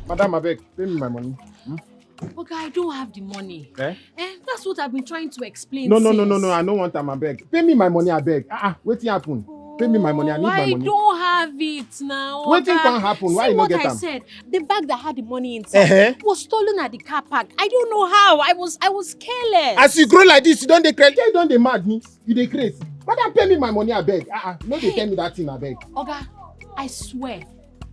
Madam, I beg, pay me my money. Okay, I don't have the money. Eh? That's what I've been trying to explain. No, I don't want them, I beg. Pay me my money, I beg. What's happen? Pay me my money, I need my money. I don't have it now. What thing can happen? Why you not get them? I said, the bag that had the money inside was stolen at the car park. I don't know how. I was careless. As you grow like this, you don't declare. You don't dey mad me. You dey crazy. But pay me my money, I beg. No, they tell me that thing, I beg. Oga, I swear.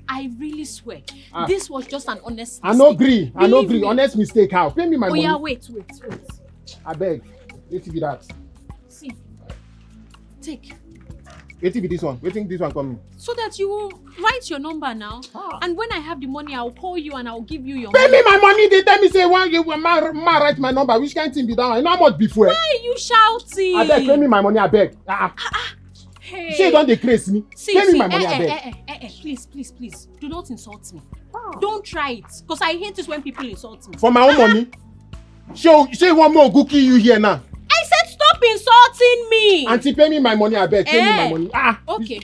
I really swear. This was just an honest mistake. I no agree. Honest mistake, how? Pay me my money. Oh yeah, wait. I beg. Let it be that. See. Take. Let it be this one. Waiting this one coming. So that you will write your number now. And when I have the money, I'll call you and I'll give you your money. Pay me my money. They tell me say, well, you write my number. Which kind of thing be that? I know how much before. Why are you shouting? I beg, pay me my money, I beg. Hey. Say don't decrease me. Pay me my money, I beg. Please. Do not insult me. Don't try it. Because I hate it when people insult me. For my own money? Say one more cookie you here now. I said stop insulting me. Auntie, pay me my money, I beg. Pay me my money. Okay.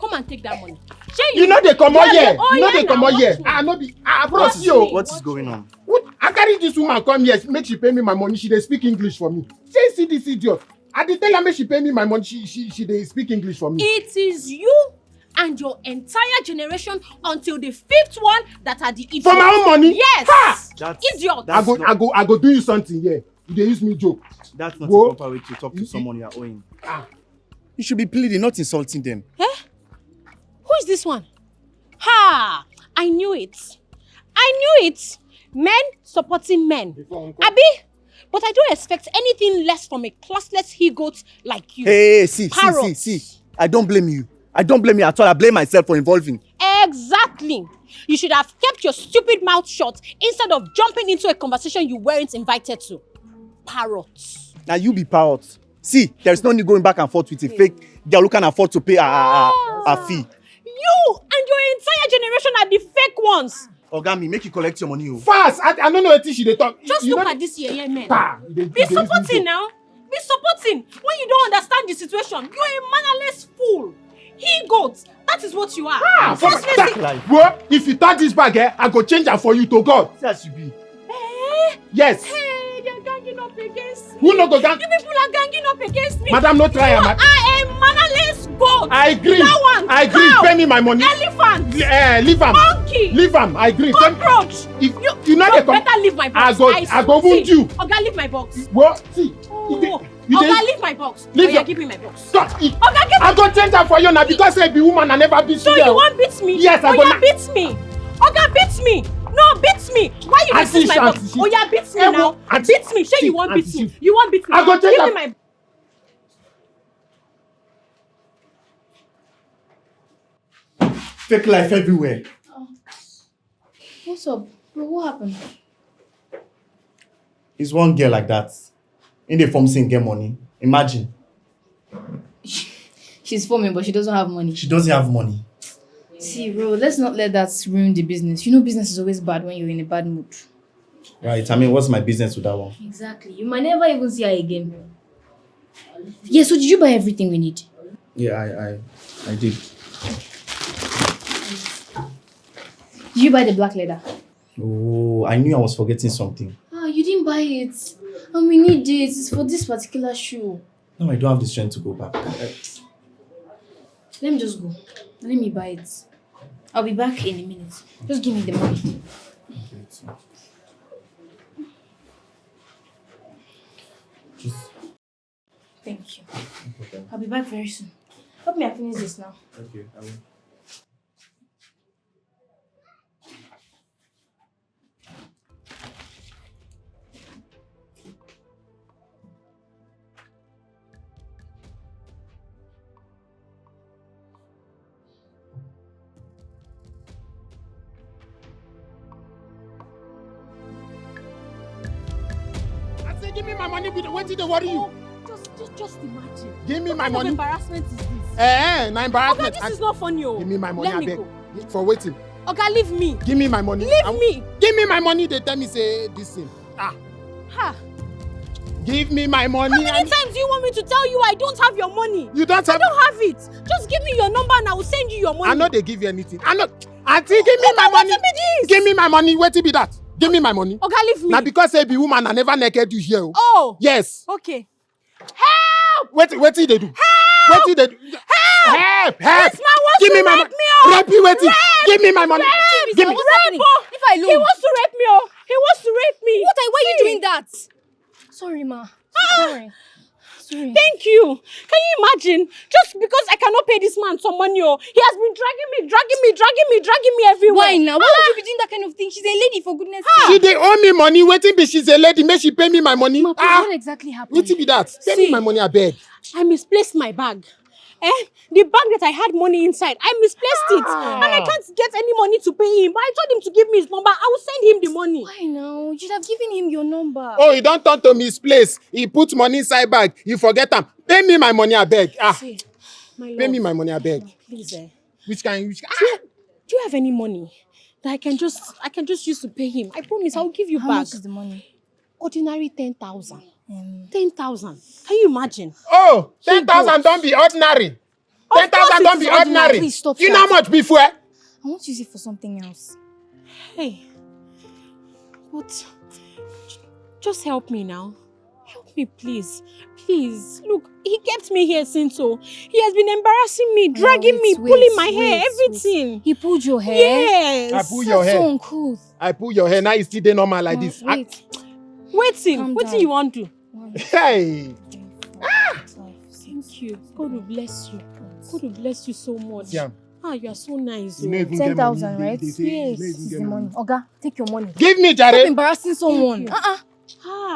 Come and take that money. You know they come out here. You know they come out here. What is going on? I carry this woman come here, make she pay me my money. She dey speak English for me. Say see this idiot. I dey tell her make she pay me my money. She dey speak English for me. It is you and your entire generation until the 5th one that are the idiots. For my own money? Yes. Idiot. I go do you something here. You dey use me joke. That's not a proper way to talk to someone you are owing. You should be pleading, not insulting them. Who is this one? I knew it. Men supporting men. Abi? But I don't expect anything less from a classless he-goat like you. Hey, see. I don't blame you. at all. I blame myself for involving. Exactly. You should have kept your stupid mouth shut instead of jumping into a conversation you weren't invited to. Parrots. Now you be parrots. See, there's no need going back and forth with a fake girl who can afford to pay a fee. You and your entire generation are the fake ones. Ogami, make you collect your money. Fast! I don't know what she they talk. Just look at this here, man. Be supporting now. Be supporting. When you don't understand the situation, you're a mannerless fool. He-goat. That is what you are. Well, if you touch this bag, I go change her for you to God. Yes, you be. Yes. Hey, they're ganging up against me. Who no go gang? You people are ganging up against me. Madam, no try. You are a mannerless goat. I agree. I agree. Pay me my money. Elephant. Leave him. Monkey. Leave him. I agree. Cockroach. If you know they better leave my box. I go wound you. Oga, leave my box. What? See. Oga, leave my box. Give me my box. Stop it. Oga, give me. I go change that for you now because I be woman. I never beat you. So you won't beat me? Yes, I go. Oga, beat me. Oga, beat me. No, beat me. Why you resist my box? Oga, beat me now. Beat me. Say you won't beat me. You won't beat me. I go change that. Give me my. Fake life everywhere. What's up? Bro, what happened? It's one girl like that. In the form saying get money. Imagine. She's forming, but she doesn't have money. She doesn't have money. See, bro, let's not let that ruin the business. You know business is always bad when you're in a bad mood. Right, I mean, what's my business with that one? Exactly. You might never even see her again. Yeah, so did you buy everything we need? Yeah, I did. Did you buy the black leather? Oh, I knew I was forgetting something. You didn't buy it. And we need it. It's for this particular shoe. No, I don't have the strength to go back. Let me just go. Let me buy it. I'll be back in a minute. Just give me the money. Thank you. Okay. I'll be back very soon. Help me finish this now. Okay, I will. Give me my money. What did they worry you? Just imagine. Give me my money. What embarrassment is this? No embarrassment. Oga, this is not funny. Give me my money. Let me go. For waiting. Oga, leave me. Give me my money. Leave me. Give me my money. They tell me say this thing. Give me my money. How many times do you want me to tell you I don't have your money? You don't have. I don't have it. Just give me your number and I will send you your money. I know they give you anything. I Auntie, give me my money. What be this? Give me my money. What be that? Give me my money. Oga, leave me. Now because say be woman, I never naked you here. Oh. Yes. Okay. Help! What did they do? Help! What did they do? Help! Help! This man wants Give to me my rape money. me, oh! Rape you, wait. Rape! Give me my money. Rape! Give me. What's happening? If I He alone. wants to rape me, oh! He wants to rape me. Why are you See? doing that? Sorry, ma. Sorry. Sorry. Thank you. Can you imagine? Just because I cannot pay this man some money, oh, he has been dragging me everywhere. Why now? Why would you be doing that kind of thing? She's a lady, for goodness sake. She they owe me money. Waiting be she's a lady. Make she pay me my money. Ma, what exactly happened? What be that? Pay me my money, I beg. I misplaced my bag. The bag that I had money inside, I misplaced it. And I can't get any money to pay him. But I told him to give me his number. I will send him the money. Why now? You should have given him your number. Oh, he don't turn to misplace. He put money inside bag. You forget him. Pay me my money, I beg. See, my Pay love, me my money, I beg. please, Which kind? do you have any money that I can just use to pay him? I promise I'll give you How back. much is the money? Ordinary 10,000. 10,000. Can you imagine? Oh, 10,000 don't be ordinary. 10,000 don't be ordinary. Please stop You know how shouting. much before? I want to use it for something else. Hey, but just help me now. Help me, please. Please. Look, he kept me here since so. He has been embarrassing me, dragging me, pulling my hair, everything. He pulled your hair? Yes. I pull your That's hair. so uncouth. I pull your hair. Now you still dey normal like this. Wait. Waiting. Calm What down. do you want to? Hey. Thank you. God will bless you. God will bless you so much. Yeah. You are so nice. You know, Oh. even get money, 10,000, they- right? they say, Yes. you know, This even is get the money. Oga, take your money. Give me, Stop Jare. embarrassing someone.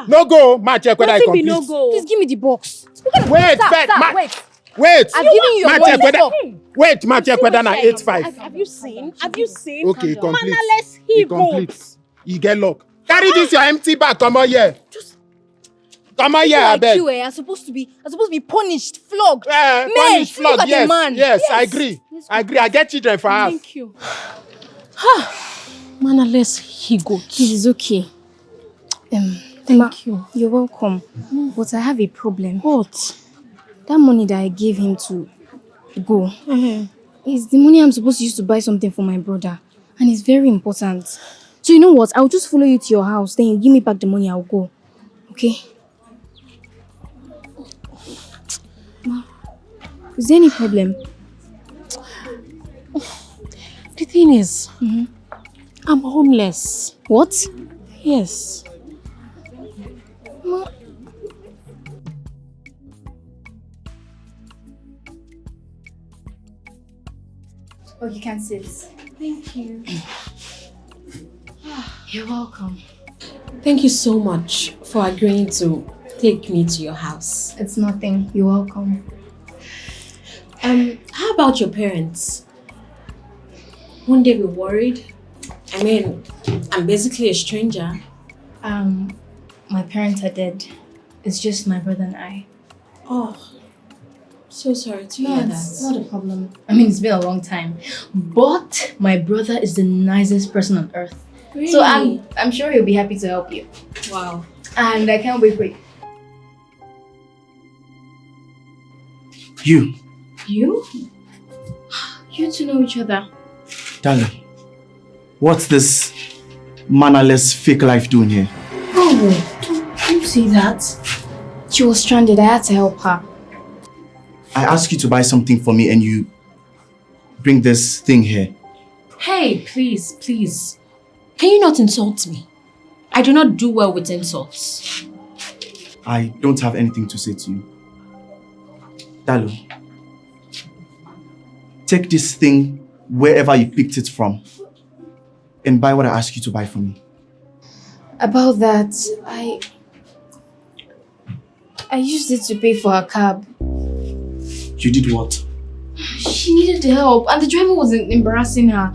No go. Ma check whether I Nothing be complete. no go. Please give me the box. Wait, Stop, wait, stop, ma. wait. Wait. I've given you your Ma money. check whether. Stop. Wait, ma check whether na 8-5. Have you seen? Have you seen? Okay, complete. Mannerless He he complete. goes. You get luck. Carry this your empty bag. Come on here. Come on here, I Like beg. you are supposed to be punished, flogged. Punish, look flog. at the Yes, man. yes, I Yes. agree. I agree. I get children for us. Thank you. Mannerless he goes. It is okay. Thank you. You're welcome. But I have a problem. What? That money that I gave him to go is the money I'm supposed to use to buy something for my brother. And it's very important. So you know what? I'll just follow you to your house. Then you give me back the money, I'll go. Okay? Ma, is there any problem? The thing is, I'm homeless. What? Yes. Ma. Oh, you can sit. Thank you. You're welcome. Thank you so much for agreeing to take me to your house. It's nothing. You're welcome. How about your parents? Won't they be worried? I mean, I'm basically a stranger. My parents are dead. It's just my brother and I. Oh, so sorry to No, hear it's that. not a problem. I mean, it's been a long time. But my brother is the nicest person on earth. Really? So I'm sure he'll be happy to help you. Wow. And I can't wait for you. You, You? You two know each other. darling, what's this mannerless fake life doing here? Oh, don't say that. She was stranded. I had to help her. I asked you to buy something for me and you bring this thing here. Hey, please, please. Can you not insult me? I do not do well with insults. I don't have anything to say to you. Dalu, take this thing wherever you picked it from and buy what I asked you to buy for me. About that, I used it to pay for her cab. You did what? She needed help and the driver was embarrassing her.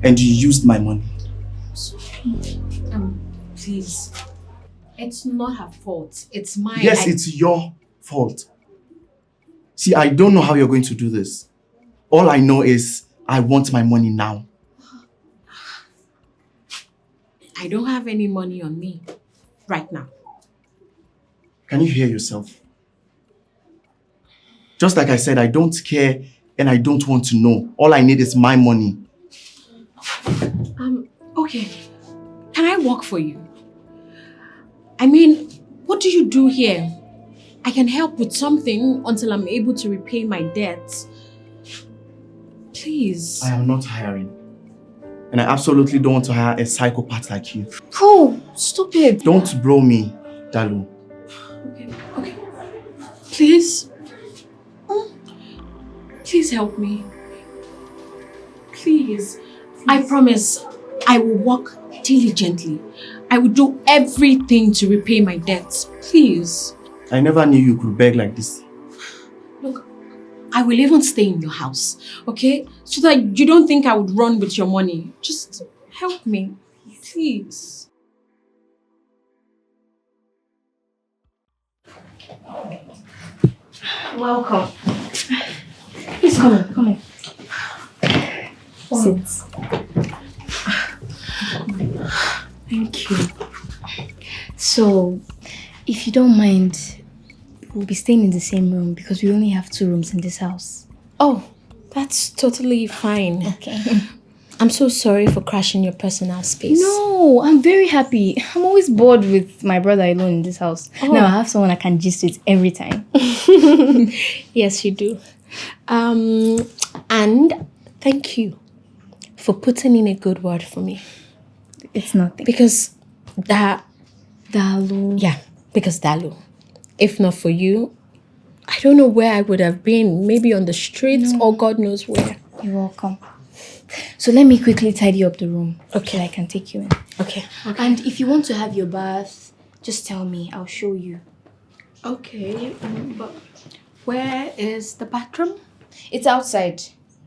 And you used my money. Please. It's not her fault. It's mine. Yes, it's your fault. See, I don't know how you're going to do this. All I know is I want my money now. I don't have any money on me right now. Can you hear yourself? Just like I said, I don't care and I don't want to know. All I need is my money. Okay. Can I work for you? I mean, what do you do here? I can help with something until I'm able to repay my debts. Please. I am not hiring. And I absolutely don't want to hire a psychopath like you. Bro, stop it. Don't bro me, Dalu. Okay. Please. Please help me. Please. I promise I will work diligently. I will do everything to repay my debts. Please. I never knew you could beg like this. Look, I will even stay in your house, okay? So that you don't think I would run with your money. Just help me, please. Welcome. Please come in, come in. Sit. Thank you. So, if you don't mind, we'll be staying in the same room because we only have 2 rooms in this house. Oh, that's totally fine. Okay. I'm so sorry for crashing your personal space. No, I'm very happy. I'm always bored with my brother alone in this house. Oh. Now I have someone I can gist with every time. Yes, you do. And thank you for putting in a good word for me. It's nothing. Because Dalu. Yeah, because Dalu. If not for you, I don't know where I would have been. Maybe on the streets or God knows where. You're welcome. So let me quickly tidy up the room. Okay. So I can take you in. Okay. And if you want to have your bath, just tell me. I'll show you. Okay. But where is the bathroom? It's outside.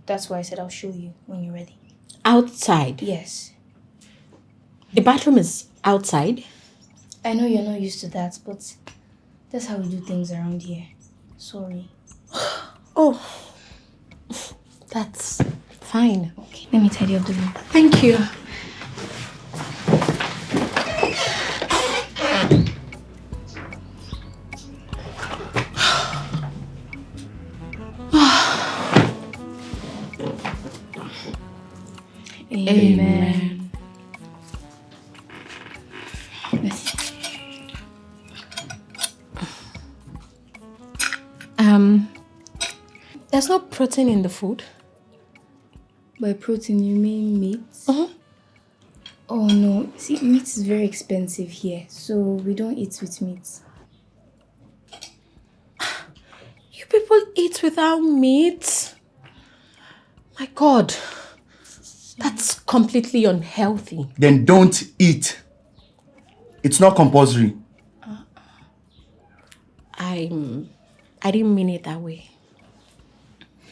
That's why I said I'll show you when you're ready. Outside. Yes. The bathroom is outside. I know you're not used to that, but that's how we do things around here. Sorry. Oh, that's fine. Okay, let me tidy up the room. Thank you. Amen. Let's see. There's no protein in the food. By protein, you mean meat? Uh-huh. Oh no, see, meat is very expensive here, so we don't eat with meat. You people eat without meat? My God, that's completely unhealthy. Then don't eat. It's not compulsory. I didn't mean it that way.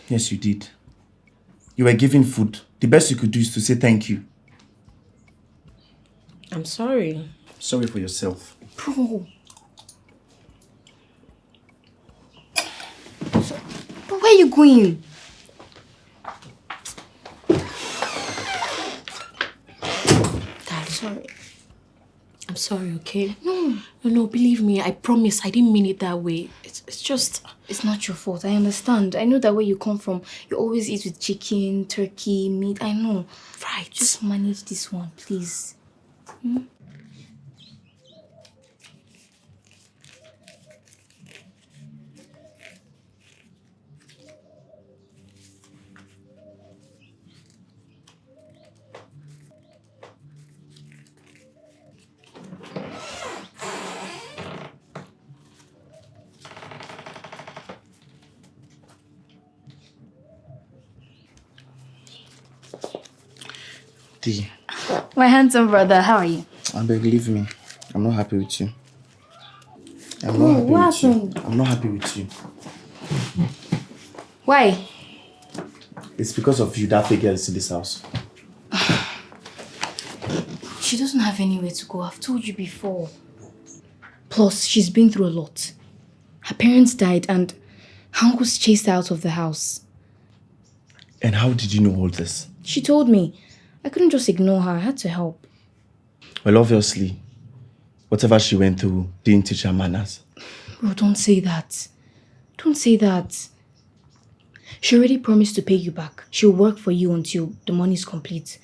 Yes, you did. You were given food. The best you could do is to say thank you. I'm sorry. Sorry for yourself. Bro. But where are you going? Dad, sorry. I'm sorry, okay? No, believe me. I promise I didn't mean it that way. It's just... It's not your fault. I understand. I know that where you come from, you always eat with chicken, turkey, meat. I know. Right. Just manage this one, please. D, My handsome brother, how are you? I beg, leave me. I'm not happy with you. I'm Oh, not happy what with you. happened? I'm not happy with you. Why? It's because of you that fake girl is in this house. She doesn't have anywhere to go. I've told you before. Plus, she's been through a lot. Her parents died and her uncles chased her out of the house. And how did you know all this? She told me. I couldn't just ignore her. I had to help. Well, obviously, whatever she went through didn't teach her manners. Bro, don't say that. Don't say that. She already promised to pay you back. She'll work for you until the money's complete.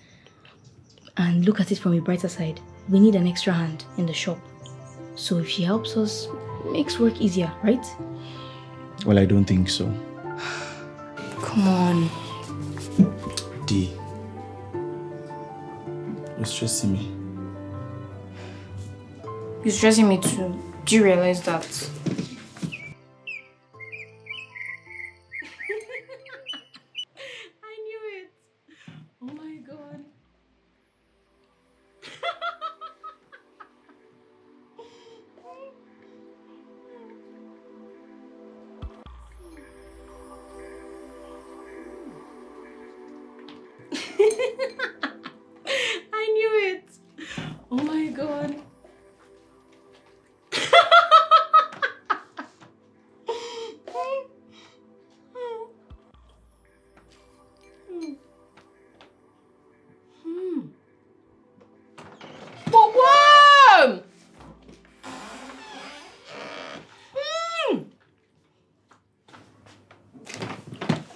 And look at it from a brighter side. We need an extra hand in the shop. So if she helps us, it makes work easier, right? Well, I don't think so. Come on. D. You're stressing me. You're stressing me too. Do you realize that? I knew it. Oh my god. I knew it. Oh my god. Bookworm!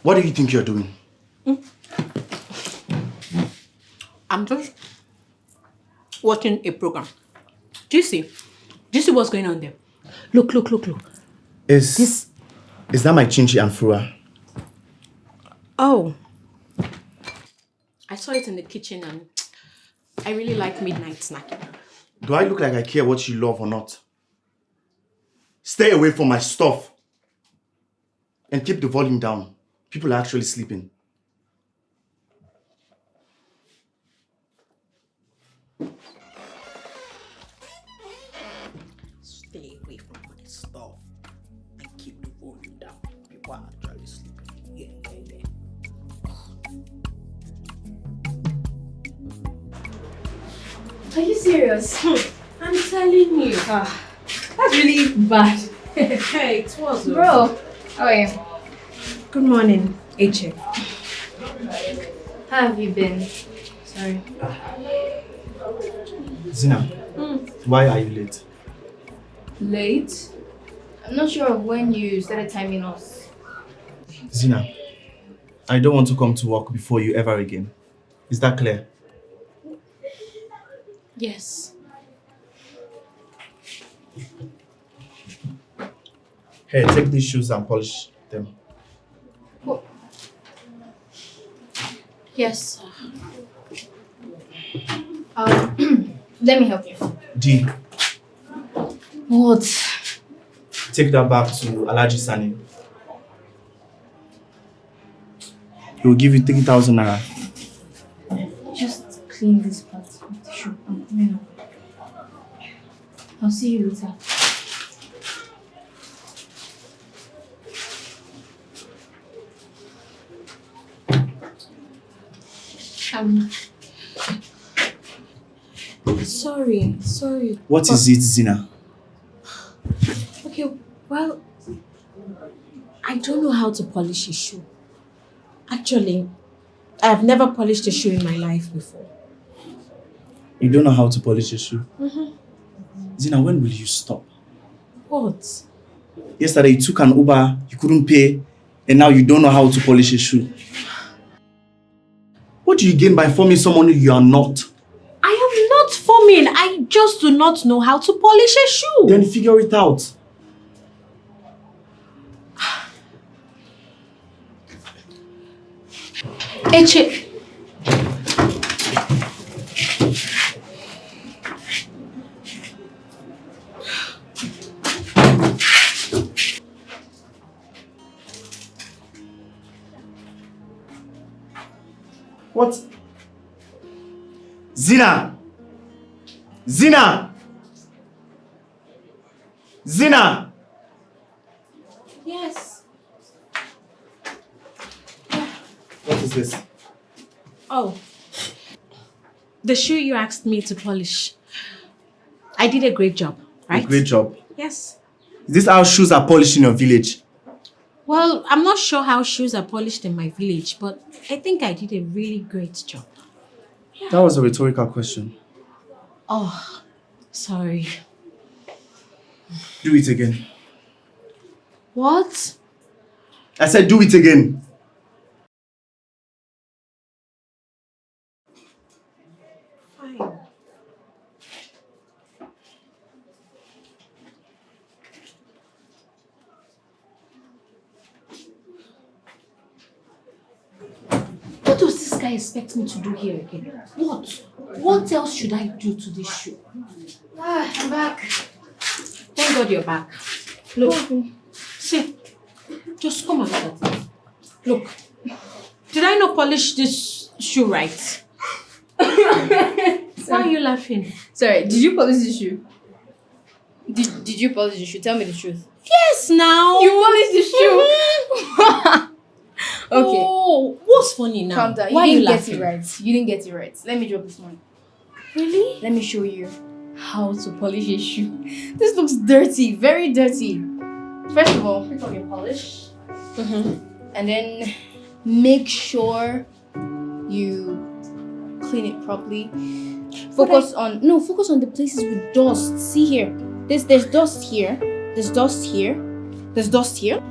What do you think you're doing? I'm just watching a program. Do you see? Do you see what's going on there? Look. Is that my chinchi and fura? Oh. I saw it in the kitchen and I really like midnight snacking. Do I look like I care what you love or not? Stay away from my stuff. And keep the volume down. People are actually sleeping. Stay away from my stuff and keep the volume down. People are actually sleeping. Yeah. Are you serious? I'm telling you. That's really bad. Hey, it was. Bro, how are you? Good morning, HF. How have you been? Sorry. Zina, why are you late? Late? I'm not sure of when you started timing us. Zina, I don't want to come to work before you ever again. Is that clear? Yes. Hey, take these shoes and polish them. Oh. Yes. Let me help you. D, What? take that back to Alaji Sani. He will give you 3,000 naira. Just clean this part of the shoe. I'm coming up. I'll see you later. Sorry. What is it, Zina? Okay, well, I don't know how to polish a shoe. Actually, I have never polished a shoe in my life before. You don't know how to polish a shoe? Zina, when will you stop? What? Yesterday you took an Uber, you couldn't pay, and now you don't know how to polish a shoe. What do you gain by forming someone you are not? I am not forming. I just do not know how to polish a shoe. Then figure it out. Eche. What? Zina! Zina! Zina! Yes. What is this? Oh. The shoe you asked me to polish. I did a great job, right? A great job. Yes. Is this how shoes are polished in your village? Well, I'm not sure how shoes are polished in my village, but I think I did a really great job. That was a rhetorical question. Oh, sorry. Do it again. What? I said do it again. I expect me to do here again? What? What else should I do to this shoe? I'm back. Thank God you're back. Look, see, just come and look at it. Look, did I not polish this shoe right? Why are you laughing? Sorry, did you polish the shoe? Did you polish the shoe? Tell me the truth. Yes, now. You polished the shoe. Okay. Oh, what's funny now? Calm down. Why You are you didn't get laughing? it right. You didn't get it right. Let me drop this one. Really? Let me show you how to polish a shoe. This looks dirty, very dirty. First of all, pick up your polish. And then make sure you clean it properly. Focus on the places with dust. See here. There's dust here. There's dust here. There's dust here.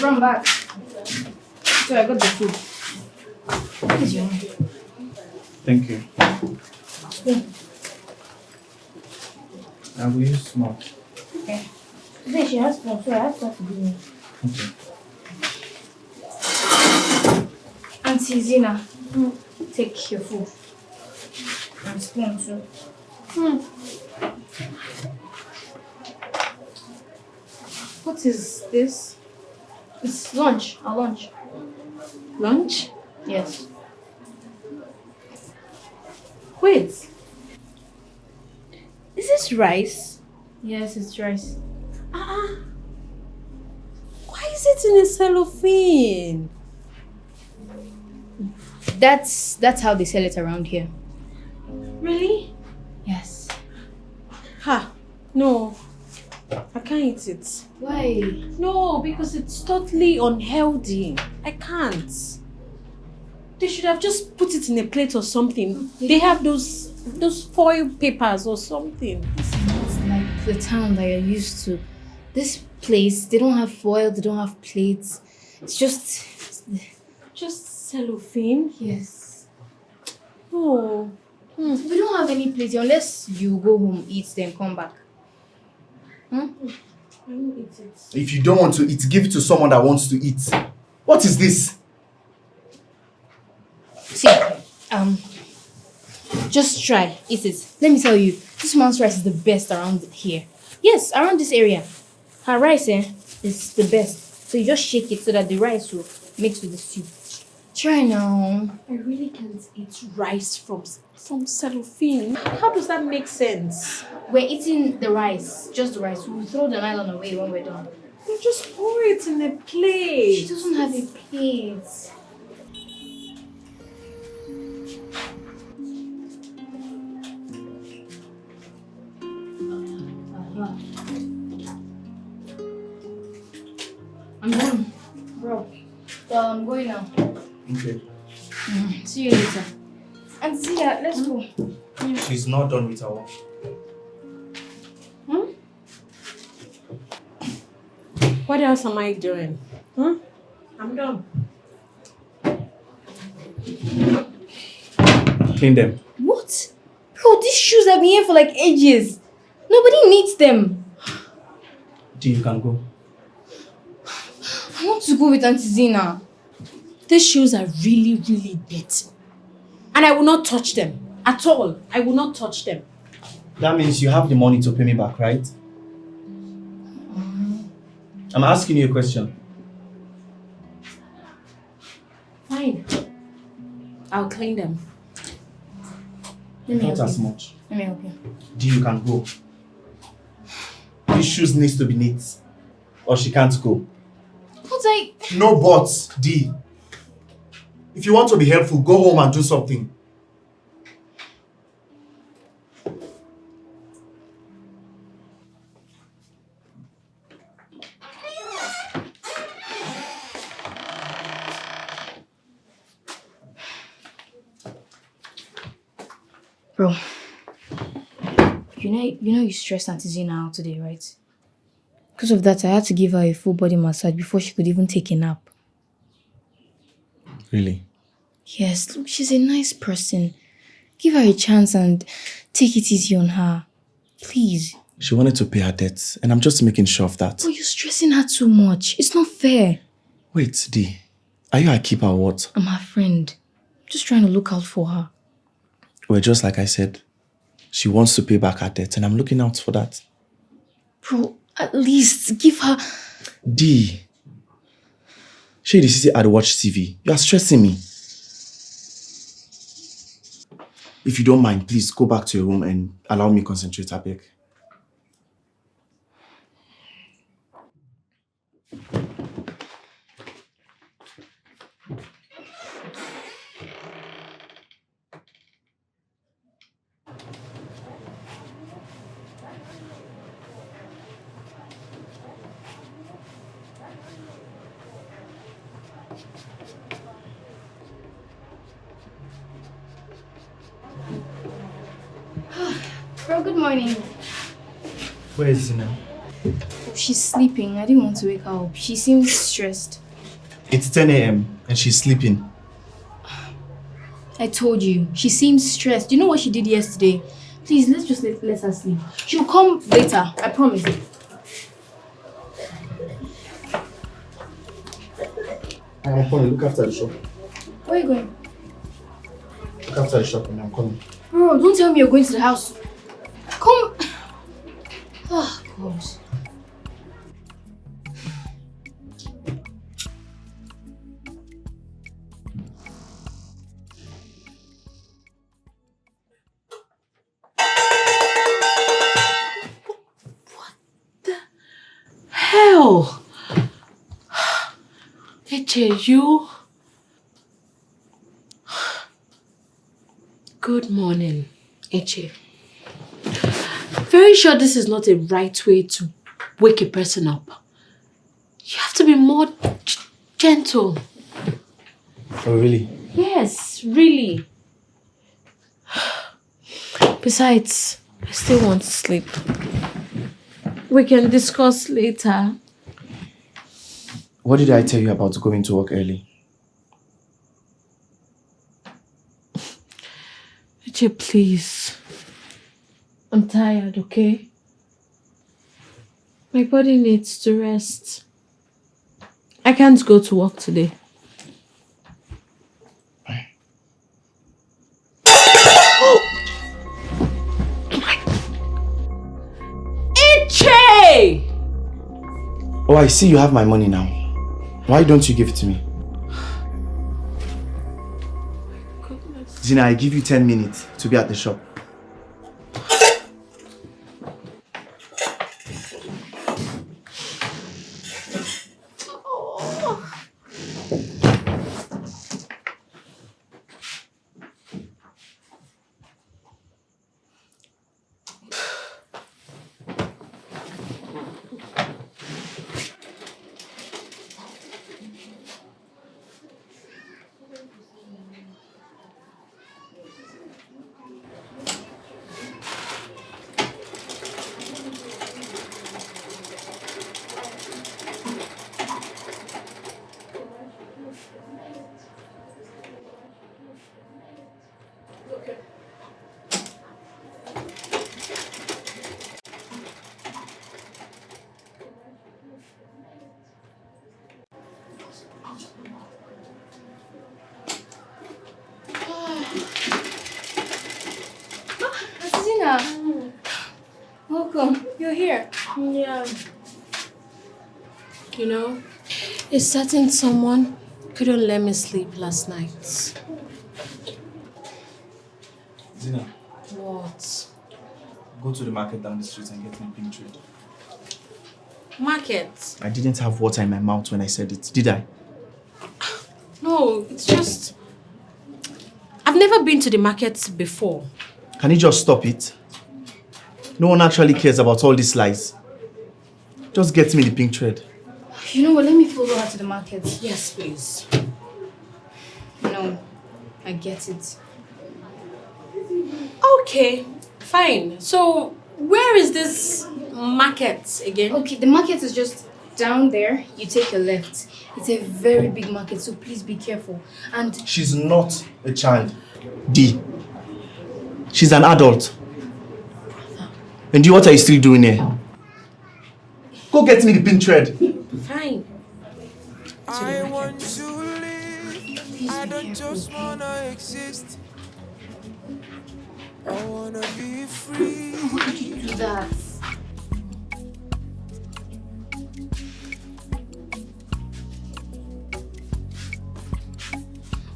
Run back. So I got the food. What is your own? Thank you. Spoon. I will use small. Okay. Today she has spoon, so I have to give me. Okay. Auntie Zina, take your food. And spoon too. What is this? It's lunch. Our lunch. Lunch? Yes. Wait. Is this rice? Yes, it's rice. Why is it in a cellophane? That's how they sell it around here. Really? Yes. Ha. No. I can't eat it. Why? No, because it's totally unhealthy. I can't. They should have just put it in a plate or something. They have those foil papers or something. It's like the town that you're used to. This place, they don't have foil, they don't have plates. It's just... Just cellophane? Yes. Oh. We don't have any plates unless you go home, eat, then come back. I won't eat it. If you don't want to eat, give it to someone that wants to eat. What is this? See, just try, eat it. Let me tell you, this man's rice is the best around here. Yes, around this area. Her rice, is the best. So you just shake it so that the rice will mix with the stew. Try now. I really can't eat rice from cellophane. How does that make sense? We're eating the rice, just the rice. We'll throw the nylon away when we're done. You just pour it in a plate. She doesn't have a plate. I'm done, bro. I'm going now. Okay. See you later. And see ya, let's go. She's not done with her work. What else am I doing? I'm done. Clean them. What? Bro, these shoes have been here for like ages. Nobody needs them. You can go. I want to go with Auntie Zina. These shoes are really, really dirty. And I will not touch them. At all. I will not touch them. That means you have the money to pay me back, right? I'm asking you a question. Fine. I'll clean them. Let me Not help as you. much. Let me help you. You can go. These shoes needs to be neat. Or she can't go. But No buts, D. If you want to be helpful, go home and do something. Bro, you know you stressed Auntie Zina out today, right? Because of that, I had to give her a full body massage before she could even take a nap. Really? Yes, look, she's a nice person. Give her a chance and take it easy on her. Please. She wanted to pay her debts, and I'm just making sure of that. Oh, you're stressing her too much. It's not fair. Wait, Dee. Are you her keeper or what? I'm her friend. I'm just trying to look out for her. Well, just like I said, she wants to pay back her debt, and I'm looking out for that. Bro, at least give her... Dee. Shady City had watch TV. You are stressing me. If you don't mind, please go back to your room and allow me concentrate, I beg. Bro, good morning. Where is Zina? Oh, she's sleeping. I didn't want to wake her up. She seems stressed. It's 10 a.m. and she's sleeping. I told you. She seems stressed. You know what she did yesterday? Please, let's just let her sleep. She'll come later. I promise. I'm coming. Look after the shop. Where are you going? Look after the shop and I'm coming. Bro, don't tell me you're going to the house. Come. Oh, God. Hell! Eche, you? Good morning, Eche. Very sure this is not a right way to wake a person up. You have to be more gentle. Oh, really? Yes, really. Besides, I still want to sleep. We can discuss later. What did I tell you about going to work early? Eche, please. I'm tired, okay? My body needs to rest. I can't go to work today. Eche! Oh, I see you have my money now. Why don't you give it to me? Goodness. Zina, I give you 10 minutes to be at the shop. Welcome. You're here. Yeah. You know, a certain someone couldn't let me sleep last night. Zina, What? go to the market down the street and get me pink trade. Market? I didn't have water in my mouth when I said it, did I? No, it's just... I've never been to the market before. Can you just stop it? No one actually cares about all these lies. Just get me the pink thread. You know what? Let me follow her to the market. Yes, please. No, I get it. Okay, fine. So, where is this market again? Okay, the market is just down there. You take a left. It's a very big market, so please be careful. And She's not a child. D. She's an adult. And what are you still doing here? Go get me the pink thread. Fine. I want to live. I don't just wanna exist. I wanna be free. Why did you do that?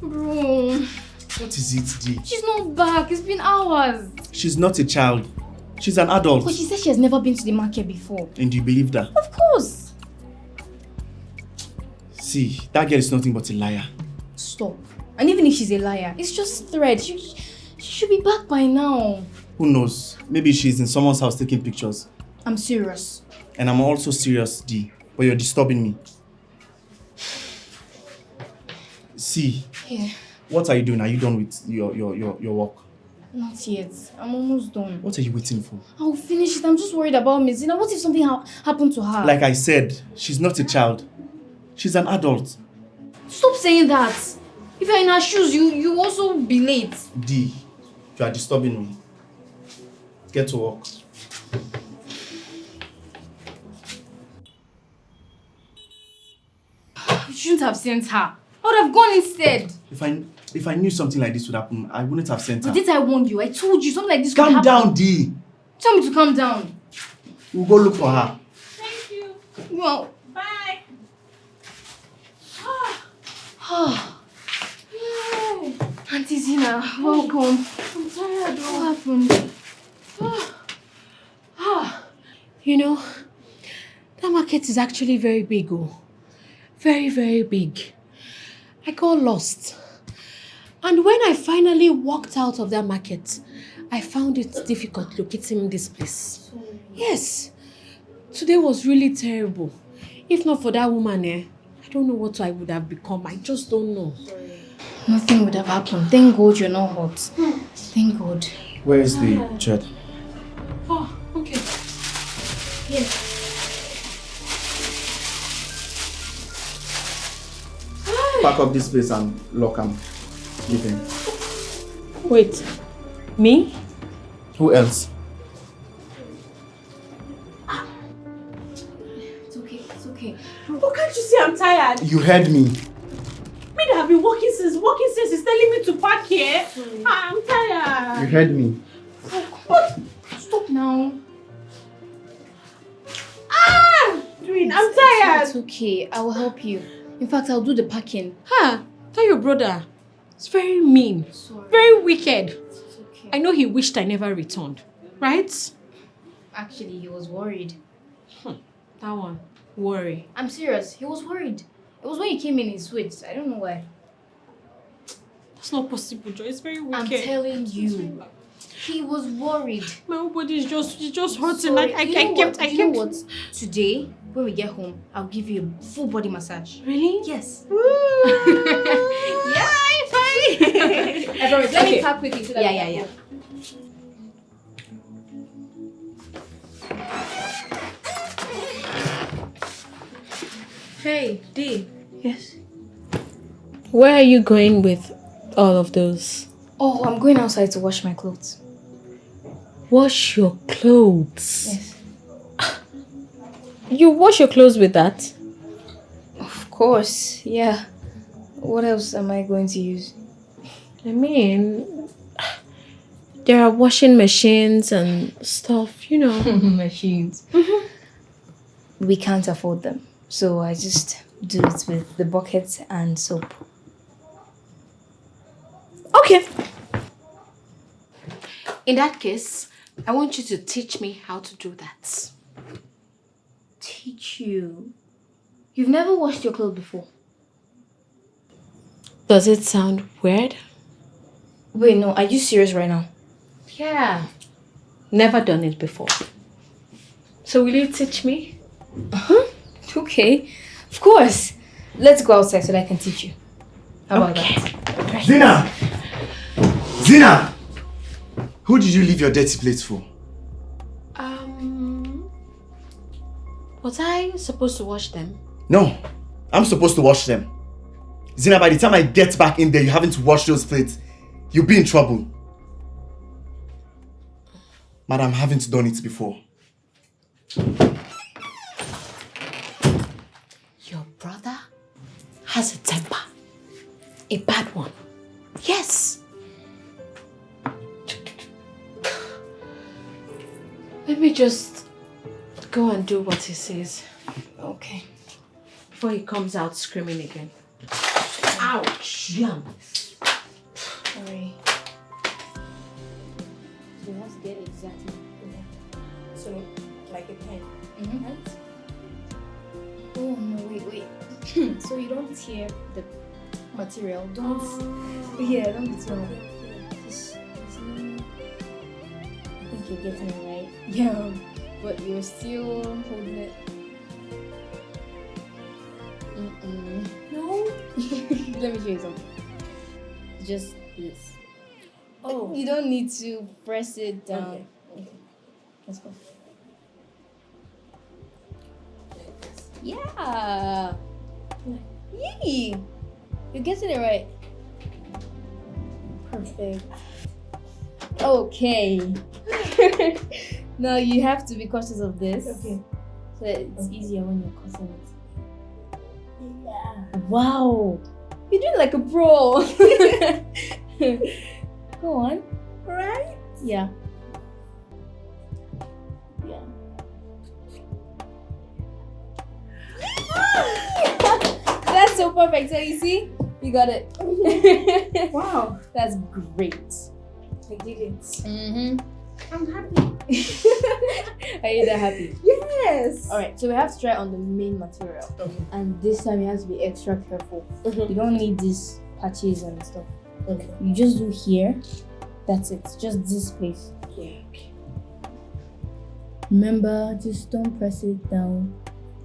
Bro, What is it, D? she's not back. It's been hours. She's not a child. She's an adult. But she said she has never been to the market before. And do you believe that? Of course. See, that girl is nothing but a liar. Stop. And even if she's a liar, it's just thread. She should be back by now. Who knows? Maybe she's in someone's house taking pictures. I'm serious. And I'm also serious, D. But you're disturbing me. See, Yeah. what are you doing? Are you done with your work? Not yet. I'm almost done. What are you waiting for? I'll finish it. I'm just worried about Miss Zina. What if something happened to her? Like I said, she's not a child. She's an adult. Stop saying that. If you're in her shoes, you also be late. D, you are disturbing me. Get to work. You shouldn't have sent her. I would have gone instead. If I knew something like this would happen, I wouldn't have sent her. But didn't I warn you? I told you something like this could Calm happen. down, D. Tell me to calm down. We'll go look for her. Thank you. Well, Bye. Auntie Zina, welcome. I'm tired. What happened? You know, that market is actually very big, oh. Very, very big. I got lost. And when I finally walked out of that market, I found it difficult locating this place. Yes. Today was really terrible. If not for that woman, I don't know what I would have become. I just don't know. Nothing would have happened. Thank God you're not hot. Thank God. Where is the thread? Oh, okay. Here. Pack up this place and lock and leave him. Wait. Me? Who else? It's okay. It's okay. Oh, can't you see I'm tired? You heard me. Me that have been walking since he's telling me to park here. I'm tired. You heard me. What? Stop now. I'm tired. It's okay. I will help you. In fact, I'll do the packing. Tell your brother. It's very mean. Sorry. Very wicked. It's okay. I know he wished I never returned. Right? Actually, he was worried. That one. Worry. I'm serious. He was worried. It was when he came in his switch. I don't know why. That's not possible, Joy. It's very wicked. I'm telling you. He was worried. My whole body is just hurting. Sorry. I You kept. know what? Today, when we get home, I'll give you a full body massage. Really? Yes. Yeah, fine. I promise. Let me Okay. pack quickly so that Yeah. we can Hey, D. Yes. Where are you going with all of those? Oh, I'm going outside to wash my clothes. Wash your clothes. Yes. You wash your clothes with that? Of course. Yeah. What else am I going to use? I mean, there are washing machines and stuff, you know. Machines. We can't afford them. So I just do it with the bucket and soap. Okay. In that case, I want you to teach me how to do that. Teach you? You've never washed your clothes before? Does it sound weird? Wait, no. Are you serious right now? Yeah. Never done it before. So will you teach me? Okay. Of course. Let's go outside so that I can teach you. How about that? Zina! Zina! Who did you leave your dirty plates for? Was I supposed to wash them? No, I'm supposed to wash them. Zina, by the time I get back in there, you haven't washed those plates. You'll be in trouble. Madam, I haven't done it before. Your brother has a temper. A bad one. Yes. Let me just go and do what he says. Okay. Before he comes out screaming again. Ouch! Yum. Sorry. So you have to get exactly. So, like a pen. Mm-hmm. Right? Oh no, wait. So you don't tear the material. Don't. Yeah, don't be too much. Just, I think you're getting it right. Yeah, but you're still holding it. No. Let me show you something. Just this. Oh. You don't need to press it down. Okay. Let's go. Yeah. Yay! You're getting it right. Perfect. Okay. Now you have to be cautious of this. Okay. So it's easier when you're cutting it. Yeah. Wow. You're doing like a pro. Go on. Right? Yeah. Yeah. That's so perfect. So you see, you got it. Wow. That's great. I did it. Mm-hmm. I'm happy. Are you that happy? Yes. All right. So we have to try on the main material, Okay. and this time you have to be extra careful. Mhm. You don't need these patches and stuff. Okay. You just do here. That's it. Just this place. Yeah. Okay. Remember, just don't press it down.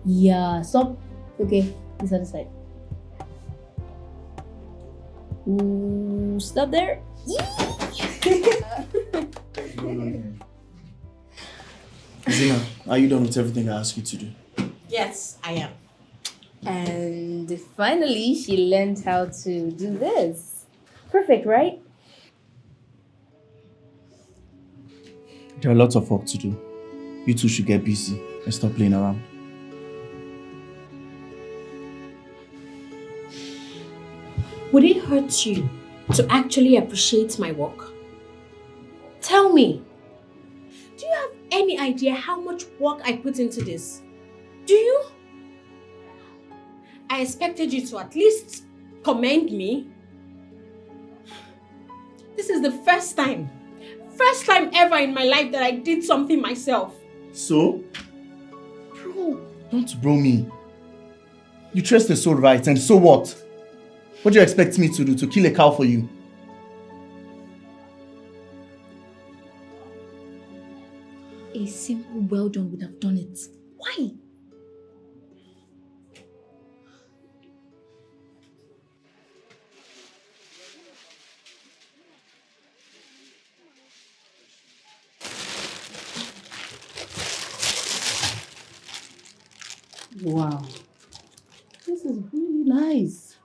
Yeah. Stop. Okay. This other side. Ooh, stop there. Zina, are you done with everything I asked you to do? Yes, I am. And finally, she learned how to do this. Perfect, right? There are lots of work to do. You two should get busy and stop playing around. Would it hurt you to actually appreciate my work? Tell me. Do you have any idea how much work I put into this? Do you? I expected you to at least commend me. This is the first time ever in my life that I did something myself. So? Bro, don't bro me. You trust the soul right, and so what? What do you expect me to do? To kill a cow for you? A simple well done would have done it. Why? Wow, this is really nice.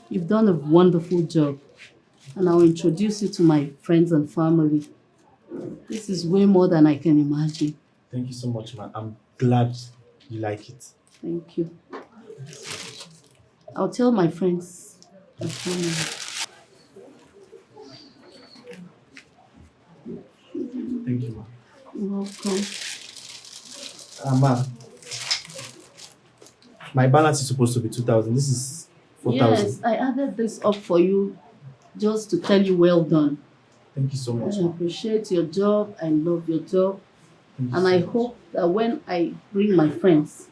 You've done a wonderful job, and I'll introduce you to my friends and family. This is way more than I can imagine. Thank you so much, man. I'm glad you like it. Thank you. I'll tell my friends and family. Thank you, man. You're welcome. Ma, my balance is supposed to be 2,000. This is 4,000. Yes, I added this up for you just to tell you well done. Thank you so much, I ma. appreciate your job. I love your job. Thank you And so I much. hope that when I bring my friends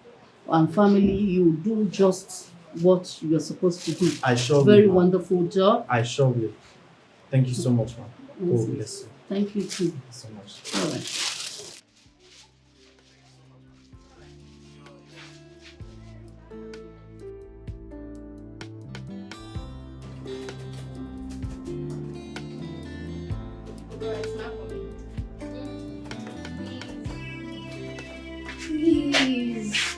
and family, you do just what you're supposed to do. I sure Very will, ma. wonderful job. I sure will. Thank you so much, ma. Oh, bless you. Thank you too. Thank you so much. All right. Please.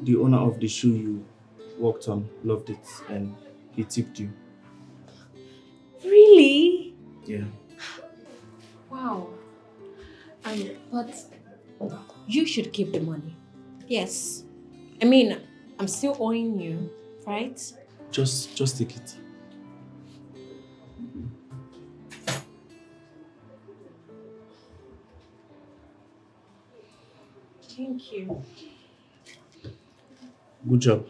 the owner of the shoe you walked on loved it and he tipped you. Really? Yeah. Wow. But you should keep the money. Yes. I mean, I'm still owing you, right? Just take it. Thank you. Good job.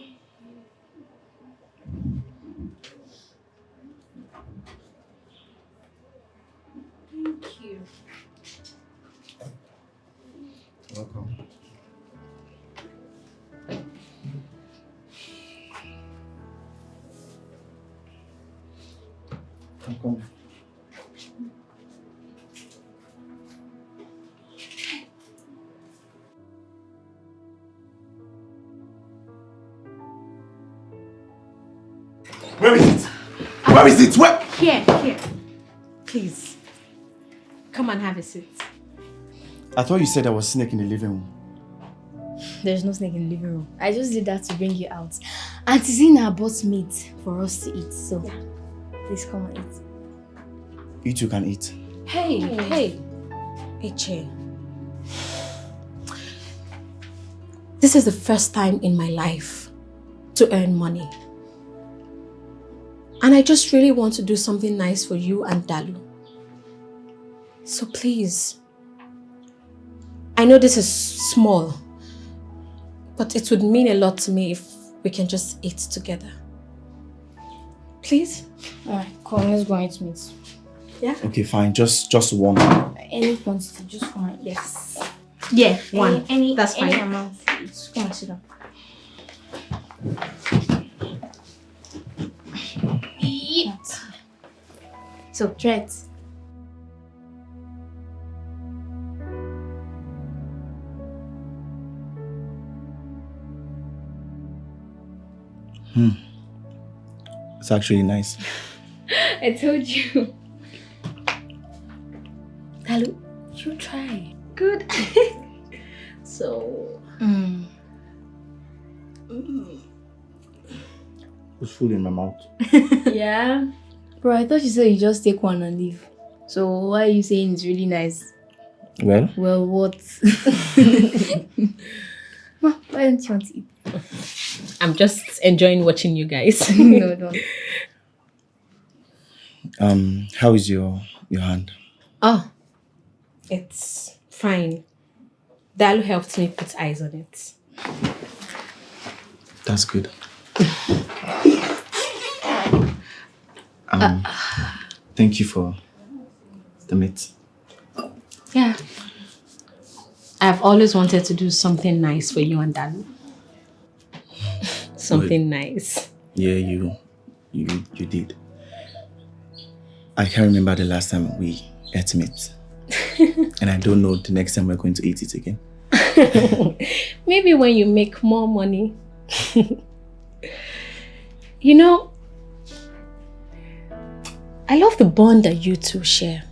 Thank you. Welcome. Welcome. Where is it? Where is it? Where? Here. Please. Come and have a seat. I thought you said there was a snake in the living room. There's no snake in the living room. I just did that to bring you out. Auntie Zina bought meat for us to eat, so please come and eat. You two can eat. Hey. Eche. This is the first time in my life to earn money. And I just really want to do something nice for you and Dalu. So please. I know this is small, but it would mean a lot to me if we can just eat together. Please? Alright, come, let's go and eat meat. Yeah? Okay, fine. Just one. Any quantity, just one. Yes. Yeah, one. That's any fine. amount. Just come and sit down. So, try it. It's actually nice. I told you. Dalu, you try. Good. So... It's full in my mouth. Yeah? Bro, I thought you said you just take one and leave. So why are you saying it's really nice? Well? Well, what? Ma, why don't you want to eat? I'm just enjoying watching you guys. No, don't. How is your hand? Oh, it's fine. Dalu helped me put eyes on it. That's good. Thank you for the meat. Yeah. I've always wanted to do something nice for you and Dalu. Something nice. Yeah, you did. I can't remember the last time we ate meat. And I don't know the next time we're going to eat it again. Maybe when you make more money. You know, I love the bond that you two share.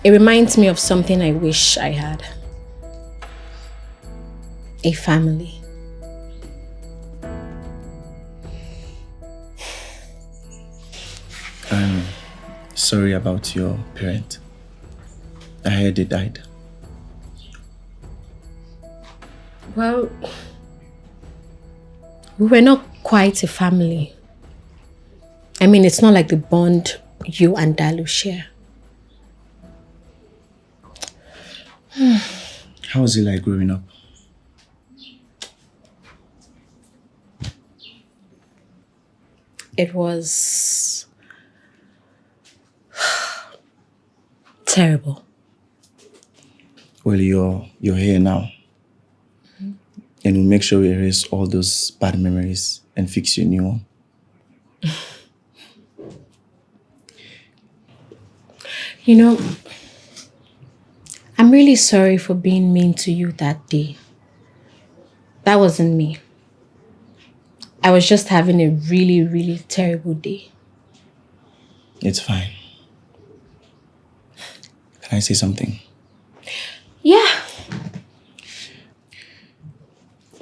It reminds me of something I wish I had. A family. I'm sorry about your parent. I heard they died. Well, we were not quite a family. I mean, it's not like the bond you and Dalu share. How was it like growing up? It was terrible. Well, you're here now. And we'll make sure we erase all those bad memories and fix you a new one. You know, I'm really sorry for being mean to you that day. That wasn't me. I was just having a really, really terrible day. It's fine. Can I say something? Yeah.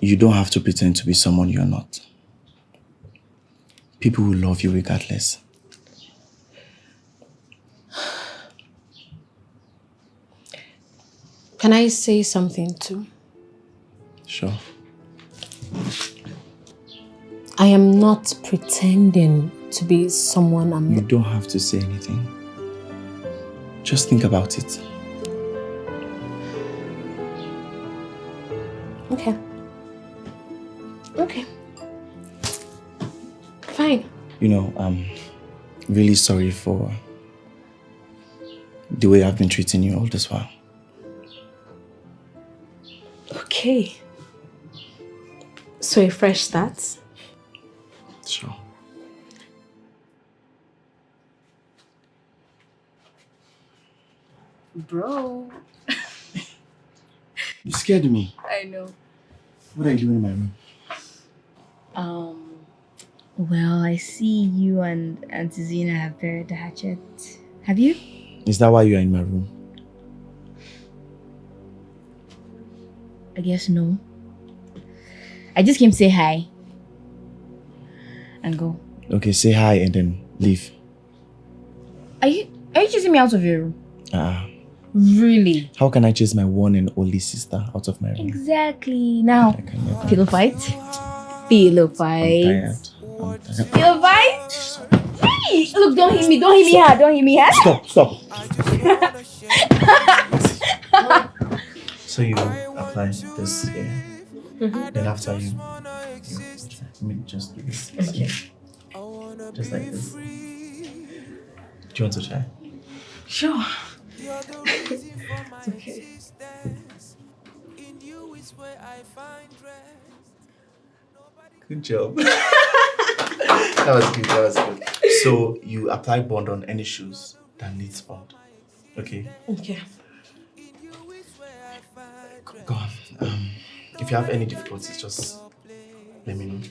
You don't have to pretend to be someone you're not. People will love you regardless. Can I say something too? Sure. I am not pretending to be someone I'm You not. don't have to say anything. Just think about it. Okay. Okay. Fine. You know, I'm really sorry for the way I've been treating you all this while. Okay. So a fresh start? Sure. Bro. You scared me. I know. What are you doing in my room? Well, I see you and Auntie Zina have buried the hatchet. Have you? Is that why you are in my room? I guess no. I just came to say hi. And go. Okay, say hi and then leave. Are you chasing me out of your room? Really? How can I chase my one and only sister out of my room? Exactly. Now, I can never. pillow fight? Pillow I'm fight. tired. I'm tired. Pillow fight? Hey! Look, don't hit me. Don't hit me hard. Don't hit me hard. Stop. So you apply this here. Then after you let me just do this. Okay. Just like this. Do you want to try? Sure. Okay. Good job. That was good. So you apply bond on any shoes that needs bond. Okay? Okay. Go on. If you have any difficulties, just let me know.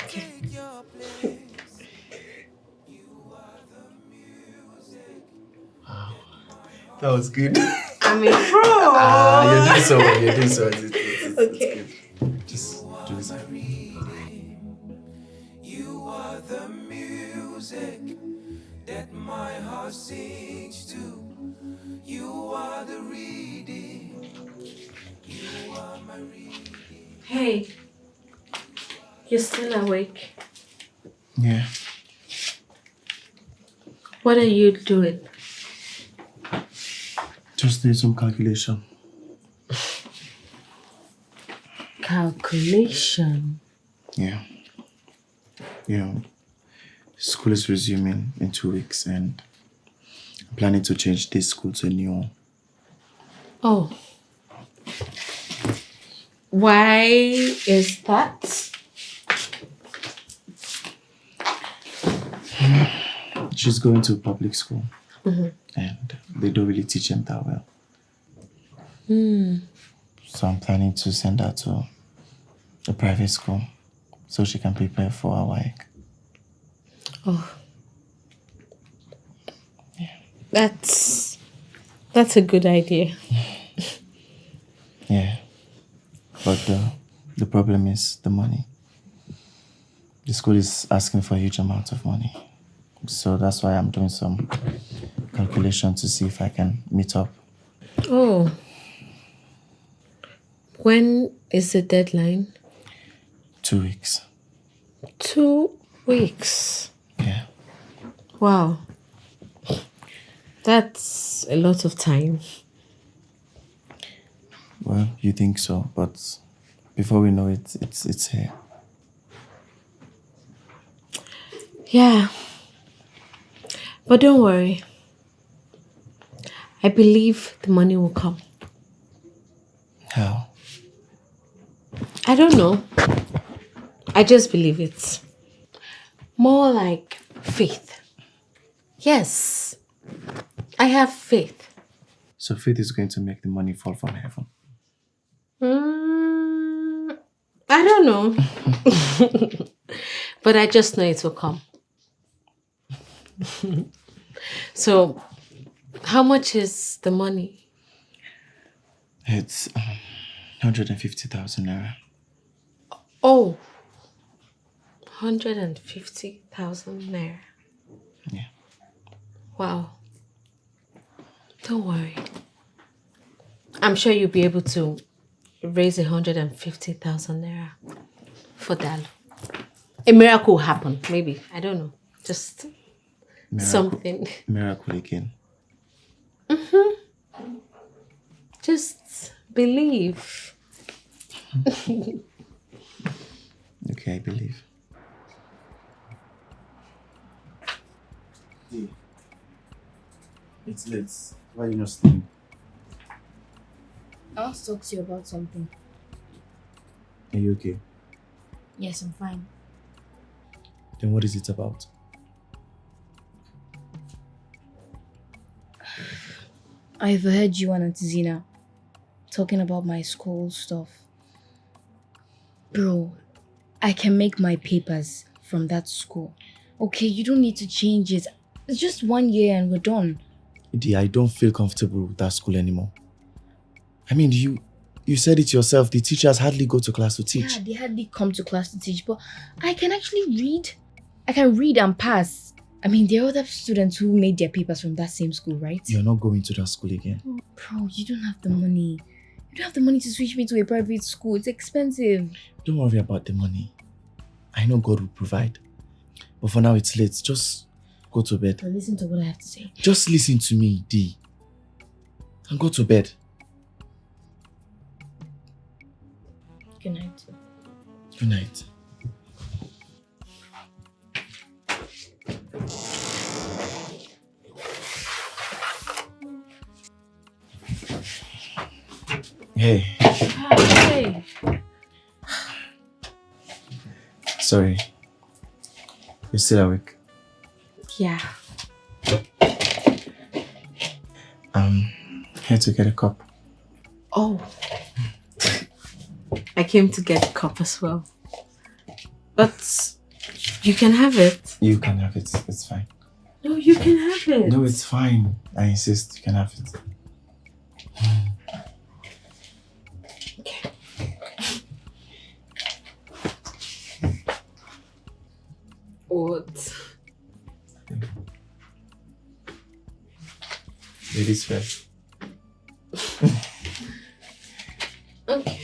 Okay. Wow. That was good. I'm a pro. You're doing so well. It's Okay. good. Just do this. You are the music that my heart sings to. You are the reading. You are my reading. Hey, you're still awake. Yeah. What are you doing? Just doing some calculation. Calculation. Yeah. School is resuming in 2 weeks and I'm planning to change this school to a new one. Oh. Why is that? She's going to public school. Mm-hmm. And they don't really teach him that well. So I'm planning to send her to a private school so she can prepare for her WAEC. Oh. Yeah. That's a good idea. Yeah. But the problem is the money. The school is asking for a huge amount of money. So that's why I'm doing some calculation to see if I can meet up. Oh. When is the deadline? 2 weeks. 2 weeks. Yeah. Wow. That's a lot of time. Well, you think so, but before we know it, it's here. Yeah. But don't worry. I believe the money will come. How? I don't know. I just believe it. More like faith. Yes. I have faith. So faith is going to make the money fall from heaven. I don't know. But I just know it will come. So, how much is the money? It's 150,000 naira. Oh, 150,000 naira. Yeah. Wow. Don't worry. I'm sure you'll be able to raise 150,000 naira for Dalo. A miracle will happen, maybe. I don't know. Just something. Miracle again. Just believe. Okay, I believe. It's late. Why are you not sleeping? I want to talk to you about something. Are you okay? Yes, I'm fine. Then what is it about? I overheard you and Auntie Zina talking about my school stuff. Bro, I can make my papers from that school. Okay, you don't need to change it. It's just 1 year and we're done. Dee, I don't feel comfortable with that school anymore. I mean, you said it yourself. The teachers hardly go to class to teach. Yeah, they hardly come to class to teach, but I can actually read. I can read and pass. I mean, there are other students who made their papers from that same school, right? You're not going to that school again. Bro, you don't have the money. You don't have the money to switch me to a private school. It's expensive. Don't worry about the money. I know God will provide. But for now, it's late. Just go to bed. But listen to what I have to say. Just listen to me, Dee. And go to bed. Good night. Good night. Hey. Hey. Sorry. You're still awake? Yeah. I'm here to get a cup. Oh. I came to get a cup as well. But you can have it. You can have it. It's fine. No, you can have it. No, it's fine. I insist. You can have it. Okay. What? Ladies first. Okay.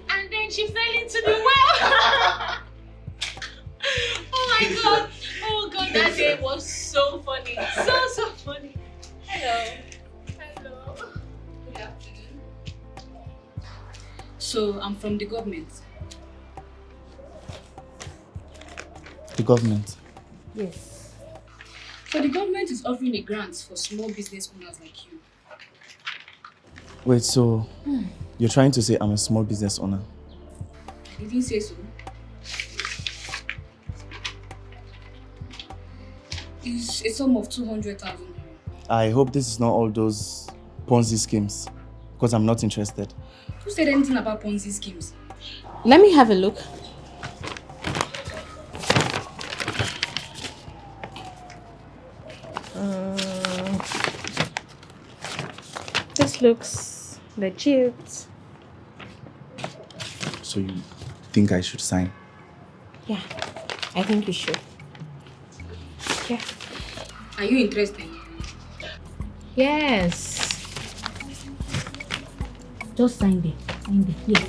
And then she fell into the well. Oh my god. Oh god, that day was so funny. So funny. Hello. Hello. Good afternoon. So, I'm from the government. The government. Yes. So, the government is offering a grant for small business owners like you. Wait, so you're trying to say I'm a small business owner? I didn't say so. It's a sum of 200,000. I hope this is not all those Ponzi schemes, because I'm not interested. Who said anything about Ponzi schemes? Let me have a look. This looks legit. So you think I should sign? Yeah, I think you should. Yeah. Are you interested? Yes. Just sign there. Sign there. Here.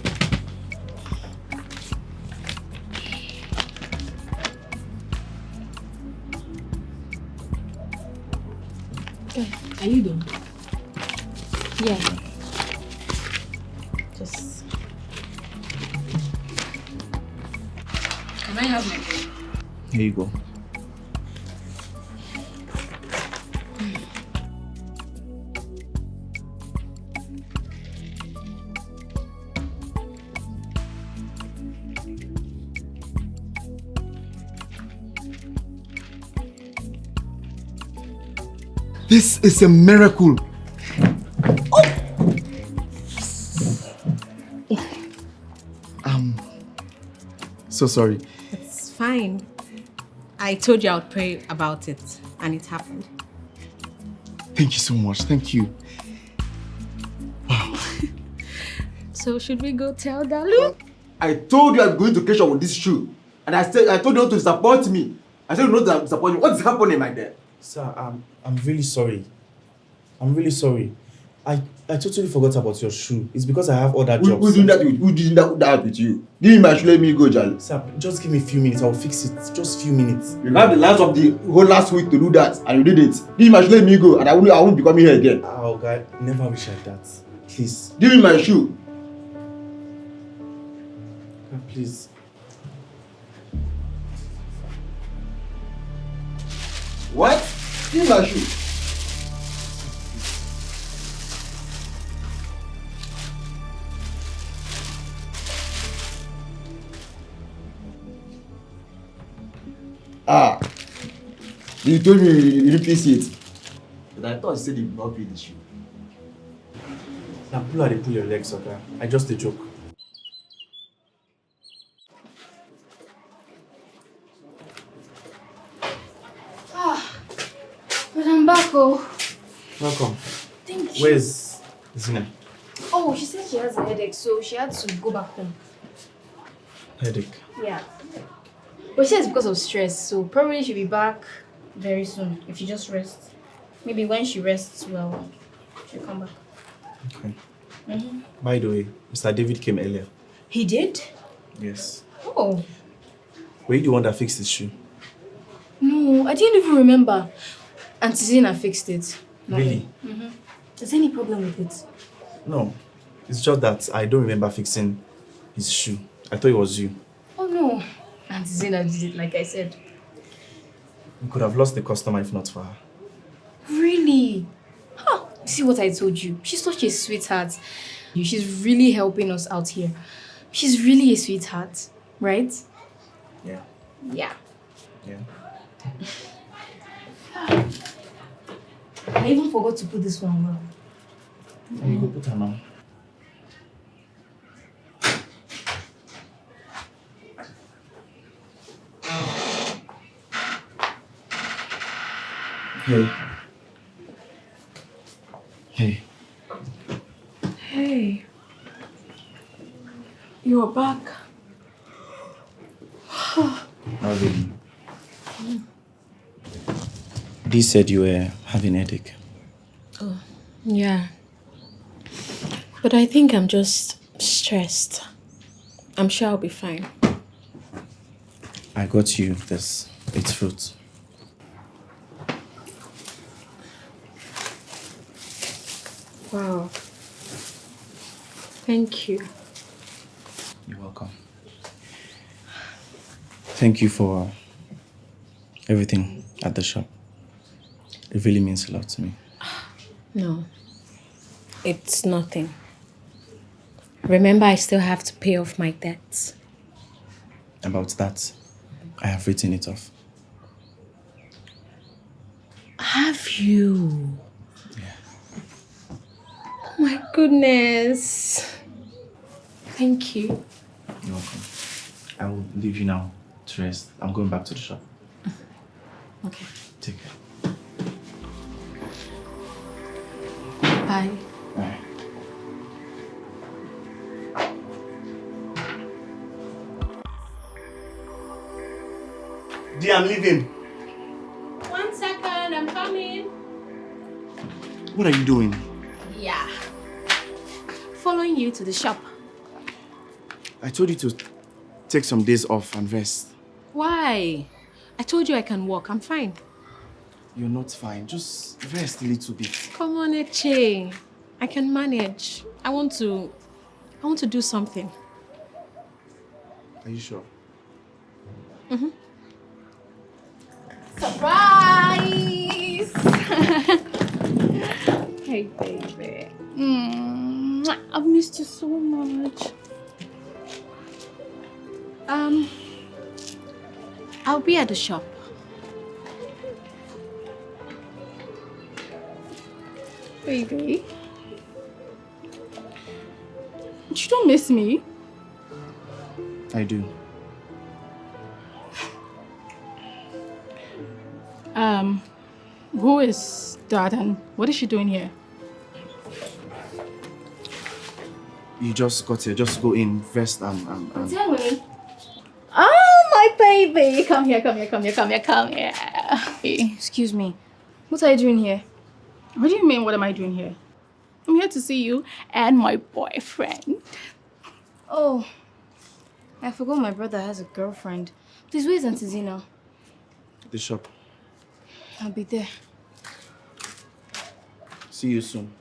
Are you done? Yeah. Just. Can I have my pen? Here you go. This is a miracle. So sorry. It's fine. I told you I would pray about it. and it happened. Thank you so much. Thank you. Wow. So should we go tell Dalu? I told you I'm going to catch up with this shoe. And I told you not to disappoint me. I said not to disappoint me. What is happening, my dear? Sir, I'm really sorry. I'm really sorry. I totally forgot about your shoe. It's because I have other jobs. Who did that with you? Give me my shoe, let me go, Jal. Sir, just give me a few minutes. I'll fix it. Just a few minutes. You have the last of the whole last week to do that, and you didn't. Give me my shoe, let me go, and I won't be coming here again. Oh, God, never wish like that. Please. Give me my shoe. God, please. What? Give me my shoe. Ah, you told me you replace it. But I thought you said you would not pay the shoe. Now pull your legs, okay? I just a joke. But I'm back, oh. Welcome. Thank you. Where's Zina? Oh, she said she has a headache, so she had to go back home. Headache. Yeah. But she says because of stress, so probably she'll be back very soon if she just rests. Maybe when she rests well, she'll come back. Okay. By the way, Mr. David came earlier. He did? Yes. Oh. Were you the one that fixed his shoe? No, I didn't even remember. Auntie Zina fixed it. Really? Is there any problem with it? No. It's just that I don't remember fixing his shoe. I thought it was you. Oh no. Auntie Zina did it, like I said. We could have lost the customer if not for her. Really? Huh. See what I told you? She's such a sweetheart. She's really helping us out here. She's really a sweetheart, right? Yeah. Yeah. Yeah. I even forgot to put this one well. You go put her now. Hey. Hey. Hey. You're back. How are you? Dee said you were having a headache. Oh, yeah. But I think I'm just stressed. I'm sure I'll be fine. I got you this. It's fruit. Wow. Thank you. You're welcome. Thank you for everything at the shop. It really means a lot to me. No. It's nothing. Remember, I still have to pay off my debts. About that, I have written it off. Have you? Yeah. Oh my goodness. Thank you. You're welcome. I will leave you now to rest. I'm going back to the shop. Okay. Take care. Bye. Bye. Dee, I'm leaving. 1 second, I'm coming. What are you doing? Yeah. Following you to the shop. I told you to take some days off and rest. Why? I told you I can walk. I'm fine. You're not fine. Just rest a little bit. Come on, Eche. I can manage. I want to do something. Are you sure? Mm-hmm. Surprise! Hey, baby. I've missed you so much. I'll be at the shop. Baby. You don't miss me. I do. Who is that and what is she doing here? You just got here. Just go in, rest and... Tell me. Oh, my baby. Come here. Hey, excuse me. What are you doing here? What do you mean, what am I doing here? I'm here to see you and my boyfriend. Oh, I forgot my brother has a girlfriend. Please, where's Auntie Zina? The shop. I'll be there. See you soon.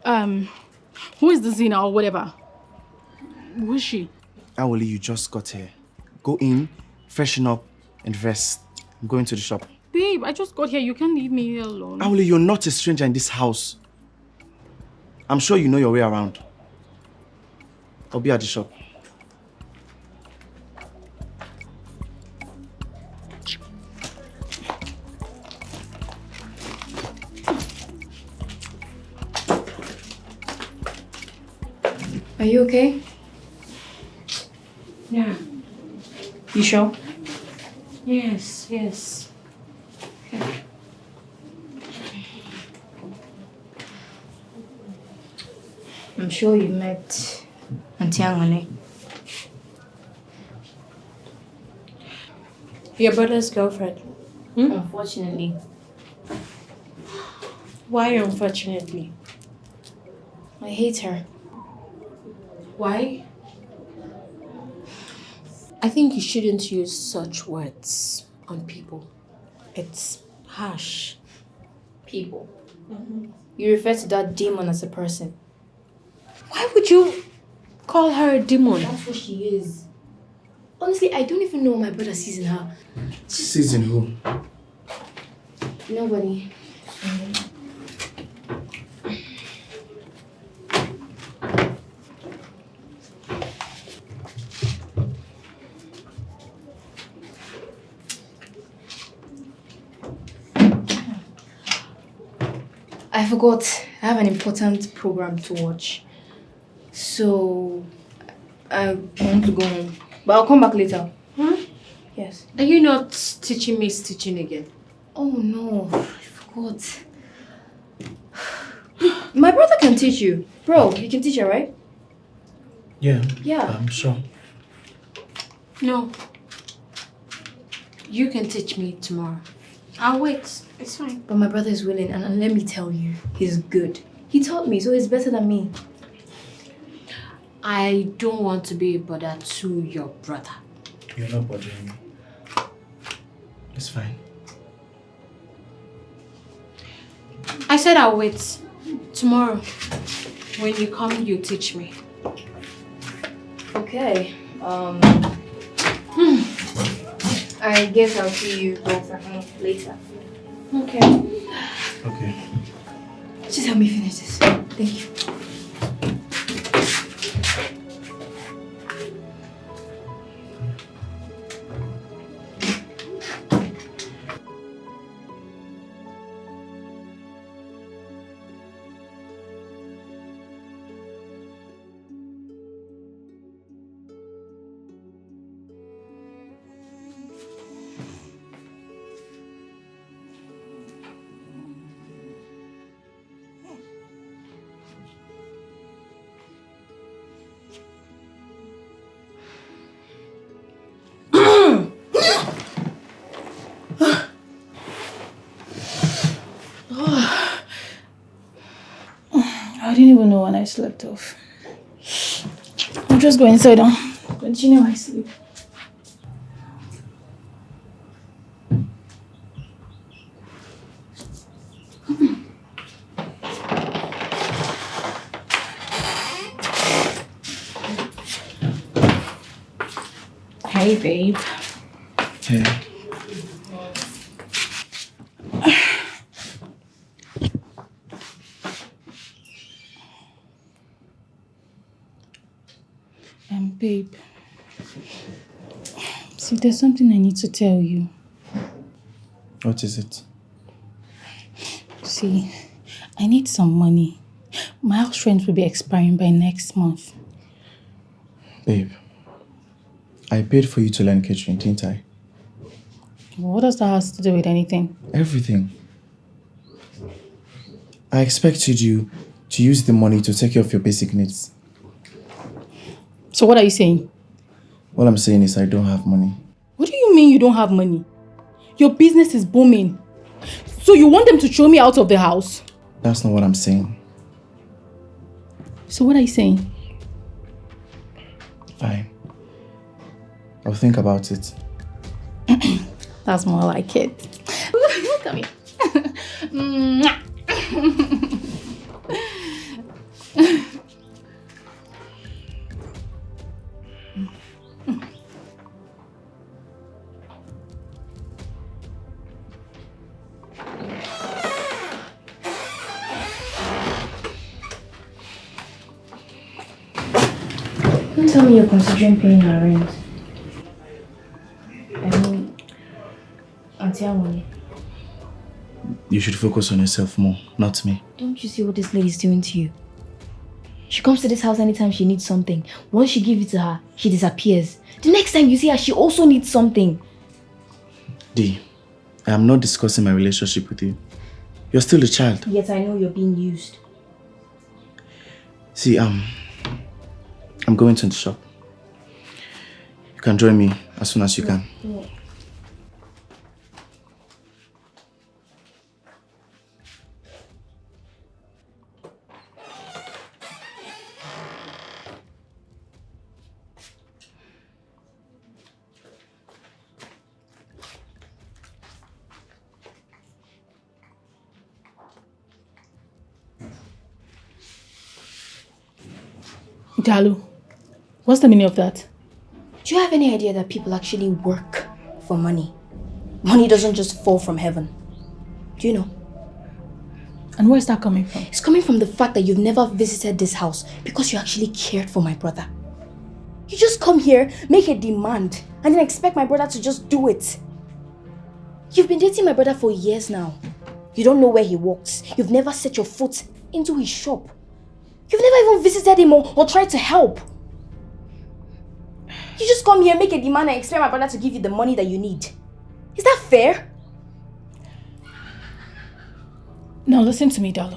Who is the Zina or whatever? Who is she? Awoli, you just got here. Go in, freshen up, and rest. I'm going to the shop. Babe, I just got here. You can't leave me here alone. Awoli, you're not a stranger in this house. I'm sure you know your way around. I'll be at the shop. Are you okay? Yeah. You sure? Yes. Okay. I'm sure you met Auntie Angane. Your brother's girlfriend. Unfortunately. Why unfortunately? I hate her. Why? I think you shouldn't use such words on people. It's harsh. People. You refer to that demon as a person. Why would you call her a demon? That's what she is. Honestly, I don't even know what my brother sees in her. Sees in who? Nobody. I forgot. I have an important program to watch. So, I want to go home. But I'll come back later. Yes. Are you not teaching me stitching again? Oh no, I forgot. My brother can teach you. Bro, you can teach her, right? Yeah. Yeah. I'm sure. No. You can teach me tomorrow. I'll wait. It's fine. But my brother is willing, and let me tell you, he's good. He taught me, so he's better than me. I don't want to be a bother to your brother. You're not bothering me. It's fine. I said I'll wait. Tomorrow, when you come, you teach me. Okay. I guess I'll see you both at home later. Okay. Okay. Just help me finish this. Thank you. I didn't even know when I slept off. I'll just go inside and continue my sleep. Hey, babe. Hey. Babe. See, there's something I need to tell you. What is it? See, I need some money. My house rent will be expiring by next month. Babe, I paid for you to learn catering, didn't I? What does that have to do with anything? Everything. I expected you to use the money to take care of your basic needs. So what are you saying? All I'm saying is I don't have money. What do you mean you don't have money? Your business is booming. So you want them to throw me out of the house? That's not what I'm saying. So what are you saying? Fine. I'll think about it. That's more like it. Come here. Don't tell me you're considering paying her rent. I mean, Auntie Amoni. You should focus on yourself more, not me. Don't you see what this lady's doing to you? She comes to this house anytime she needs something. Once you give it to her, she disappears. The next time you see her, she also needs something. Dee, I am not discussing my relationship with you. You're still a child. Yet I know you're being used. See, I'm going to the shop. You can join me as soon as you can. No. Dalu, what's the meaning of that? Do you have any idea that people actually work for money? Money doesn't just fall from heaven. Do you know? And where is that coming from? It's coming from the fact that you've never visited this house because you actually cared for my brother. You just come here, make a demand, and then expect my brother to just do it. You've been dating my brother for years now. You don't know where he works. You've never set your foot into his shop. You've never even visited him or tried to help. You just come here, make a demand, and expect my brother to give you the money that you need. Is that fair? Now listen to me, Dalu.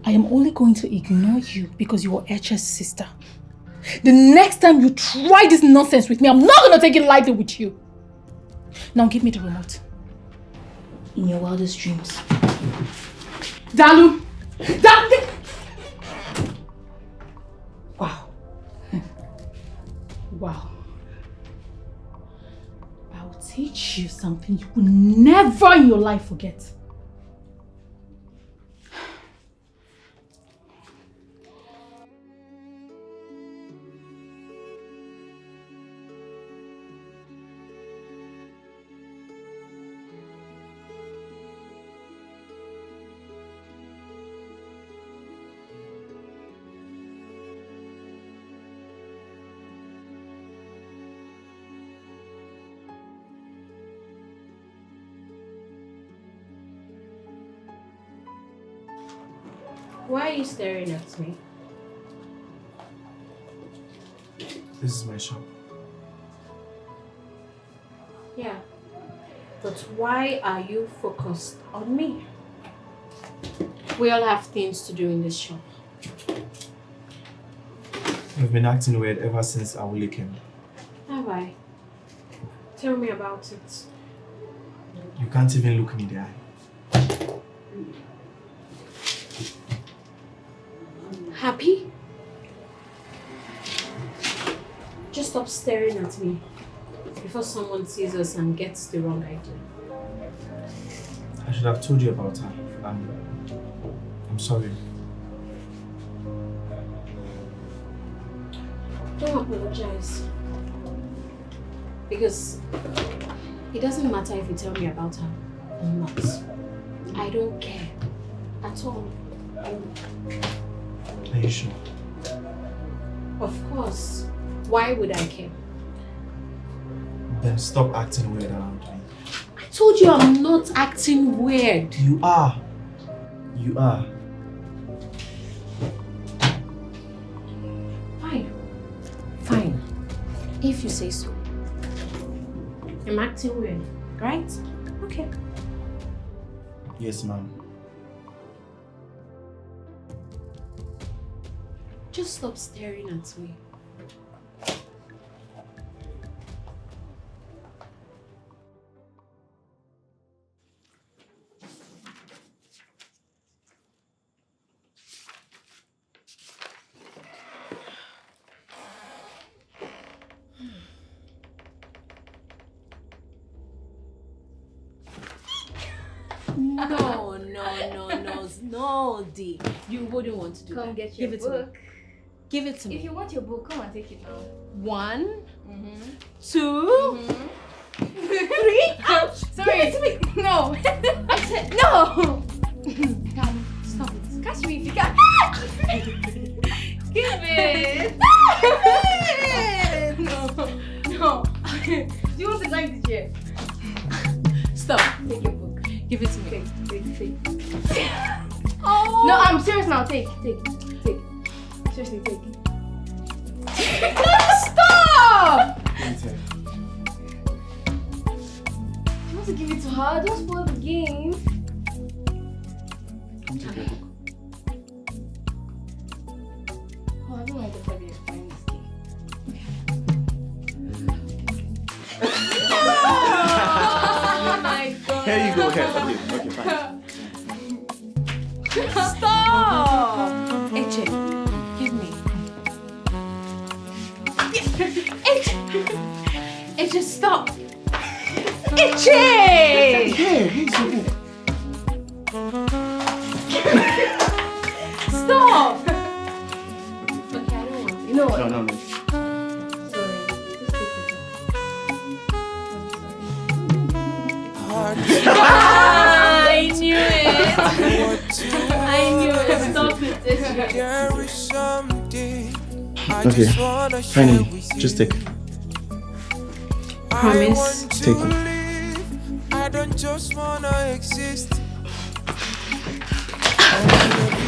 I am only going to ignore you because you are Eche's sister. The next time you try this nonsense with me, I'm not going to take it lightly with you. Now give me the remote. In your wildest dreams. Dalu! Dalu! Wow. Wow. I'll teach you something you will never in your life forget. Why are you staring at me? This is my shop. Yeah. But why are you focused on me? We all have things to do in this shop. You've been acting weird ever since Awule came. Have I? Tell me about it. You can't even look me in the eye. Happy? Just stop staring at me before someone sees us and gets the wrong idea. I should have told you about her. I'm sorry. Don't apologize. Because it doesn't matter if you tell me about her or not. I don't care at all. Are you sure? Of course. Why would I care? Then stop acting weird around me. I told you I'm not acting weird. You are. You are. Fine. Fine. If you say so. I'm acting weird, right? Okay. Yes, ma'am. Just stop staring at me. No, D. You wouldn't want to do that. Come get your book. Give it to me. If you want your book, come and take it now. 1, 2, 3. Ouch! Sorry. Give it to me. No. No! Stop it. Catch me if you can. Give it. No. Do you want to climb the chair? Stop. Take your book. Give it to me. Take. Oh. No, I'm serious now. Take. Seriously, take. Stop! You want to give it to her? Don't spoil the game. Oh, I don't like the way you're playing this game. Oh my god. Here you go. Here. Okay, fine. Stop! Eche, give me. Eche, stop! Eche! Stop! Okay, I don't want it. You know what? No. Sorry. Just take it. I knew it! I knew it! Stop it! There is something I Okay, just wanna share finally, with you. just take. Promise. Take it. Live. I don't just wanna exist. I wanna be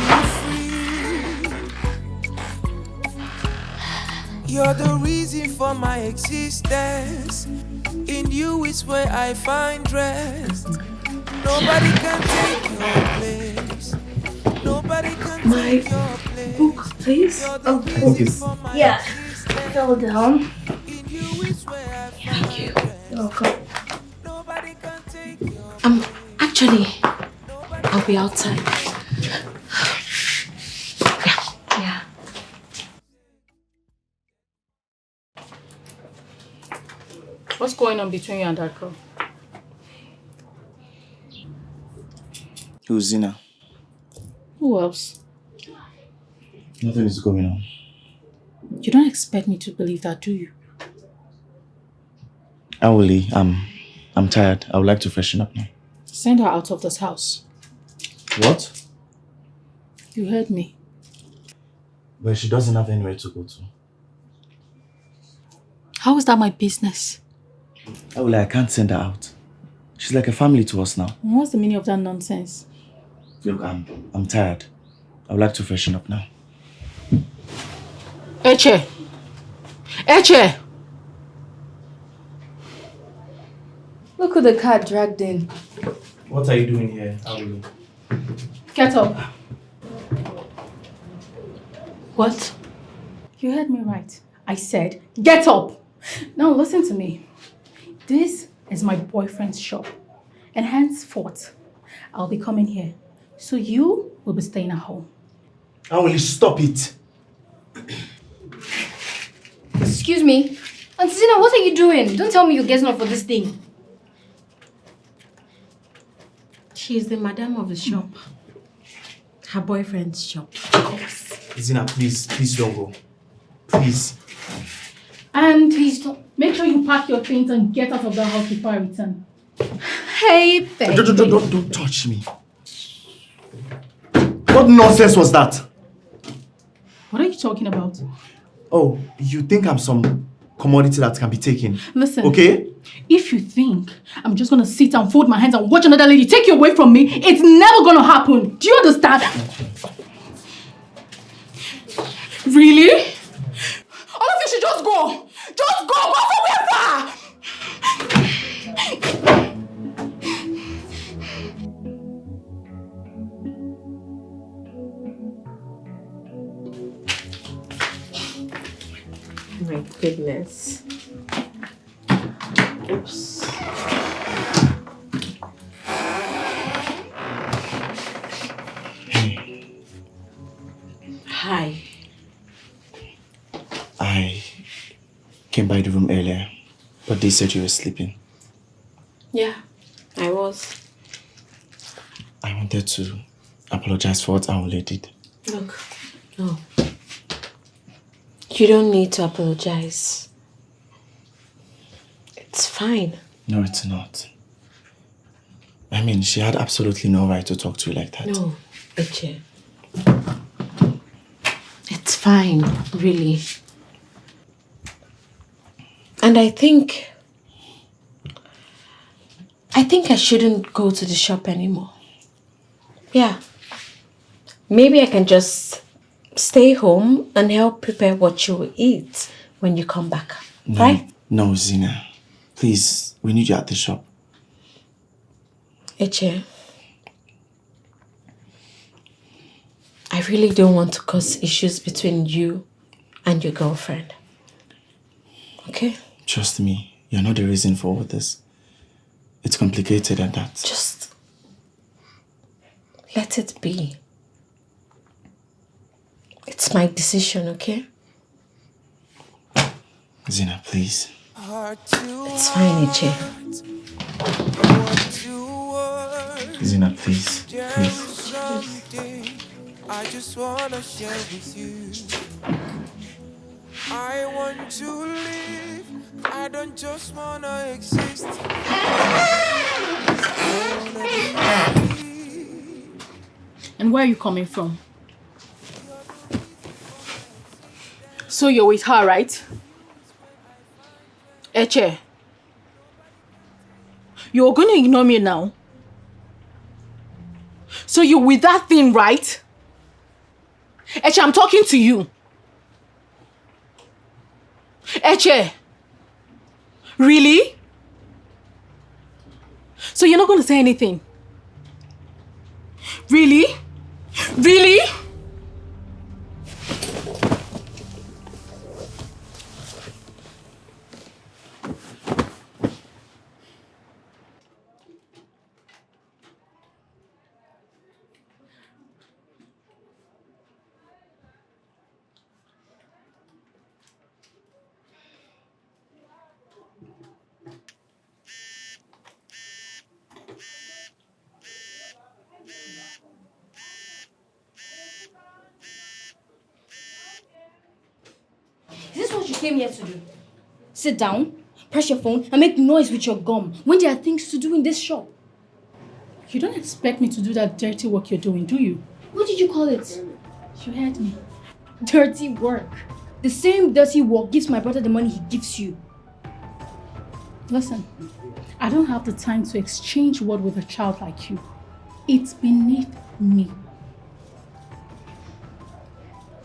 free. You're the reason for my existence. In you is where I find rest. Nobody can take your place. Nobody can take your place. Book, please. I think it's. Yeah. Fell down. In you is where I Thank you. You're welcome. Nobody can take your Actually, I'll be outside. Yeah. What's going on between you and that girl? Who's Zina? Who else? Nothing is going on. You don't expect me to believe that, do you? Awoli, I'm tired. I would like to freshen up now. Send her out of this house. What? You heard me. Well, she doesn't have anywhere to go to. How is that my business? Awoli, I can't send her out. She's like a family to us now. And what's the meaning of that nonsense? Look, I'm tired. I would like to freshen up now. Eche! Eche! Look who the car dragged in. What are you doing here, Awoli? Get up. What? You heard me right. I said, get up! Now listen to me. This is my boyfriend's shop. And henceforth, I'll be coming here. So you will be staying at home. Awoli, stop it! Excuse me. Auntie Zina, what are you doing? Don't tell me you're getting up for this thing. She is the madam of the shop. Her boyfriend's shop. Zina, please don't go. Please. And please don't. Make sure you pack your things and get out of the house before I return. Hey, baby. Don't touch me. What nonsense was that? What are you talking about? Oh, you think I'm some commodity that can be taken? Listen. Okay? If you think I'm just gonna sit and fold my hands and watch another lady take you away from me, it's never gonna happen. Do you understand? Really? All of you should just go. Just go forever! My goodness. Oops. Hi. I came by the room earlier, but they said you were sleeping. Yeah, I was. I wanted to apologize for what Aule did. Look, no. You don't need to apologize. It's fine. No, it's not. I mean, she had absolutely no right to talk to you like that. No, Eche. It's fine, really. And I think I shouldn't go to the shop anymore. Yeah. Maybe I can just stay home and help prepare what you will eat when you come back. No, right? No, Zina. Please, we need you at the shop. Eche, I really don't want to cause issues between you and your girlfriend. Okay? Trust me, you're not the reason for all this. It's complicated and that. Just let it be. It's my decision, okay? Zina, please. It's fine, Eche. Zina, please. Please. I just wanna share with you. I want to live. I don't just wanna exist. And where are you coming from? So you're with her, right? Eche, you're going to ignore me now? So you're with that thing, right? Eche, I'm talking to you. Eche, really? So you're not going to say anything? Really? Really? Is this what you came here to do? Sit down, press your phone, and make noise with your gum when there are things to do in this shop. You don't expect me to do that dirty work you're doing, do you? What did you call it? You heard me. Dirty work. The same dirty work gives my brother the money he gives you. Listen, I don't have the time to exchange word with a child like you. It's beneath me.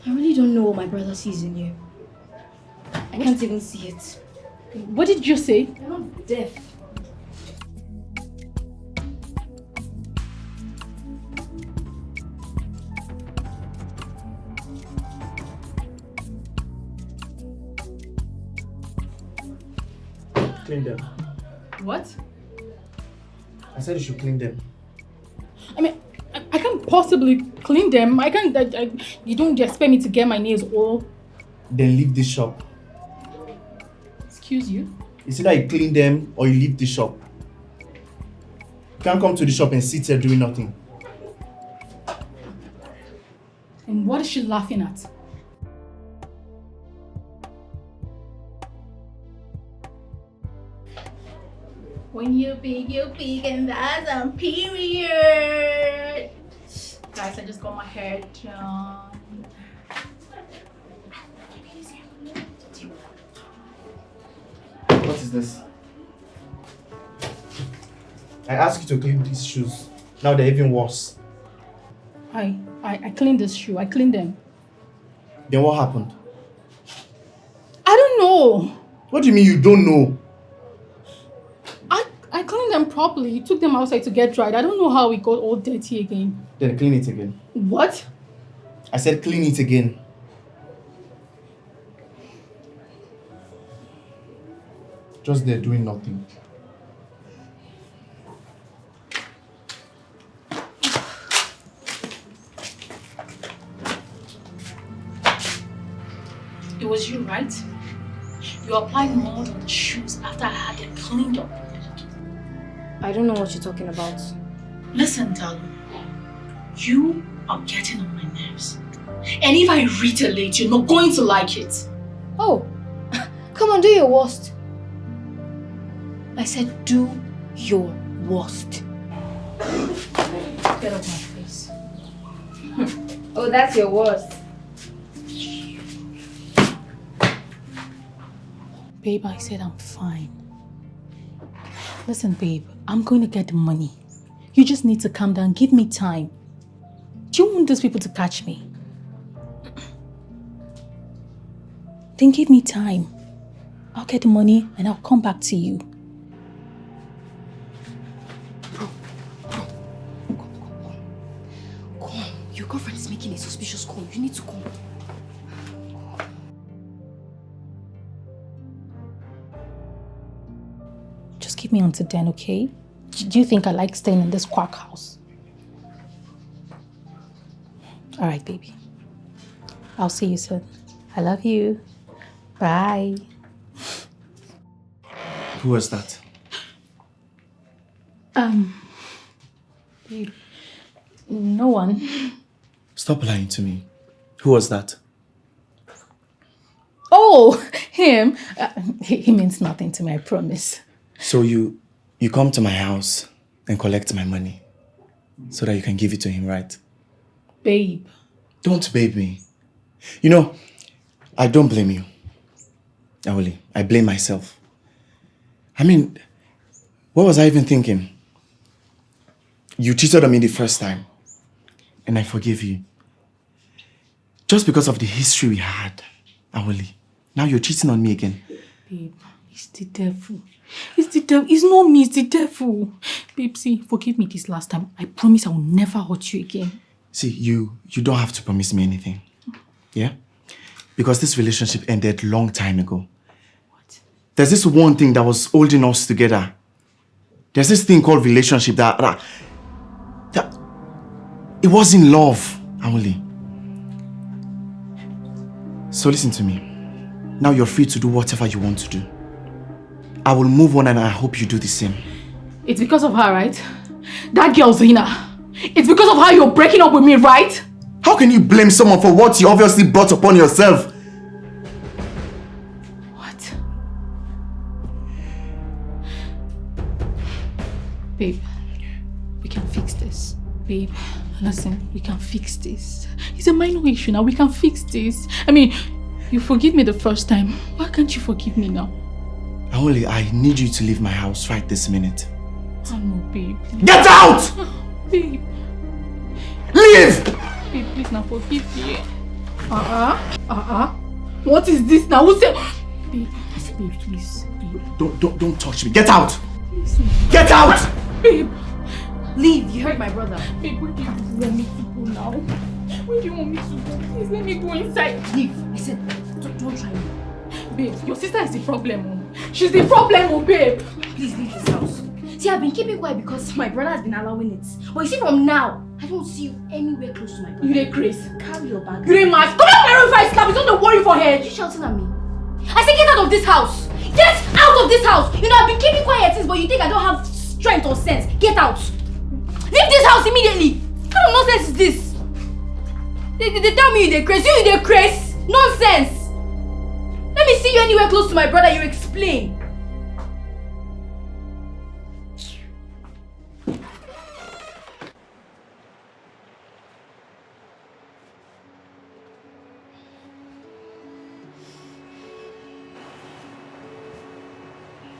I really don't know what my brother sees in you. I can't even see it. What did you say? You're not deaf. Clean them. What? I said you should clean them. I mean, I can't possibly clean them. I can't. You don't expect me to get my nails all. Then leave this shop. Excuse you? It's either you clean them or you leave the shop. You can't come to the shop and sit here doing nothing. And what is she laughing at? When you peek, and that's a period. Guys, I just got my hair done. What is this? I asked you to clean these shoes. Now they're even worse. I cleaned this shoe. I cleaned them. Then what happened? I don't know. What do you mean you don't know? I cleaned them properly. Took them outside to get dried. I don't know how it got all dirty again. Then clean it again. What? I said clean it again. Just there doing nothing. It was you, right? You applied mold on the shoes after I had them cleaned up. I don't know what you're talking about. Listen, darling. You are getting on my nerves. And if I reiterate, you're not going to like it. Oh, come on, do your worst. I said do your worst. Get off my face. Oh, that's your worst. Babe, I said I'm fine. Listen, babe, I'm going to get the money. You just need to calm down. Give me time. Do you want those people to catch me? Then give me time. I'll get the money and I'll come back to you. Bro. Come on. Your girlfriend is making a suspicious call. You need to come. Just keep me until then, okay? Do you think I like staying in this quack house? All right, baby. I'll see you soon. I love you. Bye. Who was that? Babe, no one. Stop lying to me. Who was that? Oh, him. He means nothing to me, I promise. So you come to my house and collect my money so that you can give it to him, right? Babe. Don't babe me. You know, I don't blame you. Awole, I blame myself. I mean, what was I even thinking? You cheated on me the first time, and I forgive you. Just because of the history we had, Awole. Now you're cheating on me again. Babe, it's the devil. It's the devil. It's not me, it's the devil. Babe, see, forgive me this last time. I promise I will never hurt you again. See, you don't have to promise me anything. Yeah? Because this relationship ended long time ago. What? There's this one thing that was holding us together. There's this thing called relationship that it wasn't love, Awole. So listen to me. Now you're free to do whatever you want to do. I will move on and I hope you do the same. It's because of her, right? That girl, Zina. It's because of how you're breaking up with me, right? How can you blame someone for what you obviously brought upon yourself? What? Babe, we can fix this. Babe, listen, we can fix this. It's a minor issue now, we can fix this. I mean, you forgive me the first time. Why can't you forgive me now? I need you to leave my house right this minute. Oh no, babe. Get out! Babe. Leave! Babe, please now forgive me. What is this now? Who said? Babe, please. Babe. Don't touch me. Get out! Please. Get out! Babe. Leave. You heard my brother. Babe, where do you want me to go now? Where do you want me to go? Please let me go inside. Leave. I said, don't try me. Babe, your sister is the problem. She's the problem, babe. Please leave this house. See, I've been keeping quiet because my brother has been allowing it. But you see, from now, I don't see you anywhere close to my brother. You dey crazy. Carry your bag. You dey mad. Come out my room if I slap. It's not the worry for head. You shouting at me? I said get out of this house. Get out of this house. You know, I've been keeping quiet since, but you think I don't have strength or sense. Get out. Leave this house immediately. What kind of nonsense is this? They tell me you dey crazy. You dey crazy. Nonsense. Let me see you anywhere close to my brother. You explain.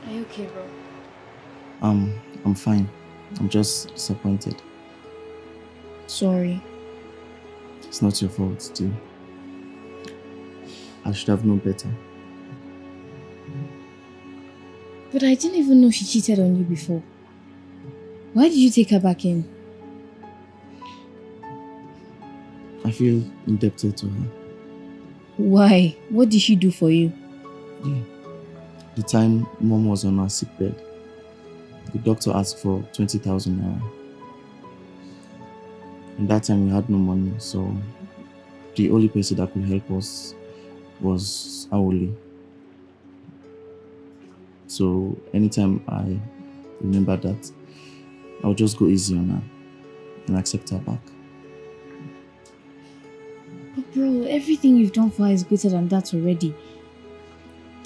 Are you okay, bro? I'm fine. I'm just disappointed. Sorry. It's not your fault, dear. I should have known better. But I didn't even know she cheated on you before. Why did you take her back in? I feel indebted to her. Why? What did she do for you? Yeah. the time Mom was on her sick bed, the doctor asked for 20,000 naira. And that time we had no money, so the only person that could help us was Aoli. So anytime I remember that, I'll just go easy on her and accept her back. But bro, everything you've done for her is greater than that already.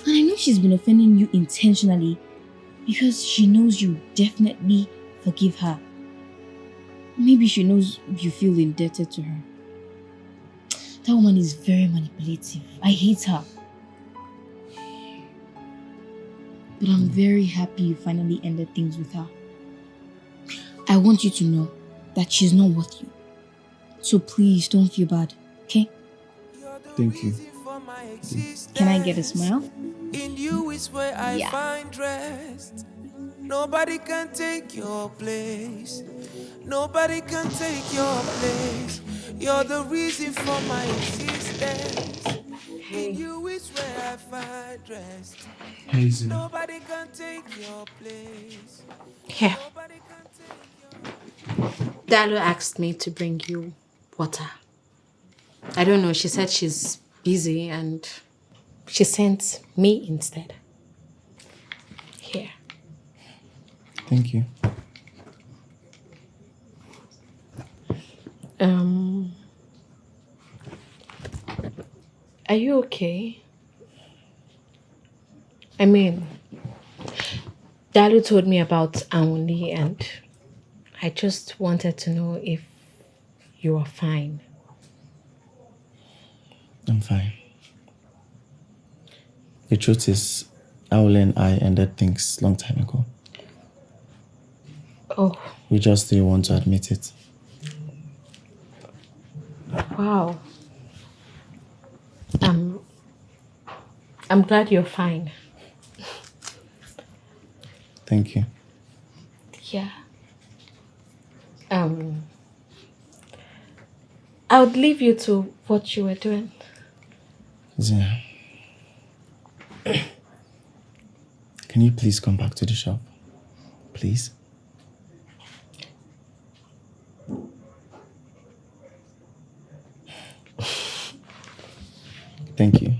And I know she's been offending you intentionally because she knows you definitely forgive her. Maybe she knows you feel indebted to her. That woman is very manipulative. I hate her. But I'm very happy you finally ended things with her. I want you to know that she's not worth you. So please don't feel bad, okay? Thank you. Can I get a smile? In you is where I find rest. Nobody can take your place. Nobody can take your place. You're the reason for my existence. In you is where I find rest. Hazel. Nobody can take your place. Here. Dalo asked me to bring you water. I don't know, she said she's busy and she sent me instead. Here. Thank you. Are you okay? I mean, Dalu told me about Aondi and I just wanted to know if you are fine. I'm fine. The truth is, Aole and I ended things long time ago. Oh. We just didn't want to admit it. Wow. I'm glad you're fine. Thank you. Yeah. I would leave you to what you were doing. Zina, can you please come back to the shop? Please? Thank you.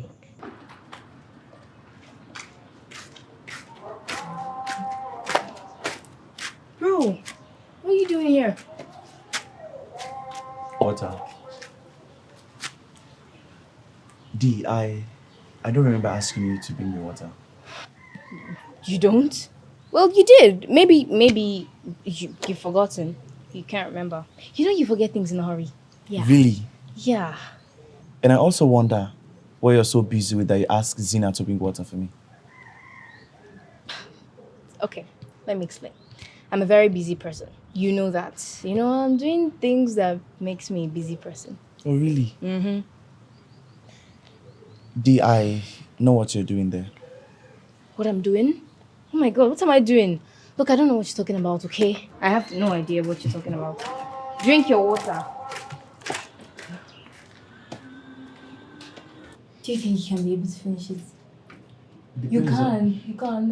Bro, what are you doing here? Water. D, I don't remember asking you to bring me water. You don't? Well, you did. Maybe you've forgotten. You can't remember. You know you forget things in a hurry. Yeah. Really? Yeah. And I also wonder why you're so busy with that you ask Zina to bring water for me. Okay, let me explain. I'm a very busy person. You know that. You know, I'm doing things that makes me a busy person. Oh, really? Mm-hmm. D, I know what you're doing there. What I'm doing? Oh my god, what am I doing? Look, I don't know what you're talking about, okay? I have no idea what you're talking about. Drink your water. Do you think you can be able to finish it? You can.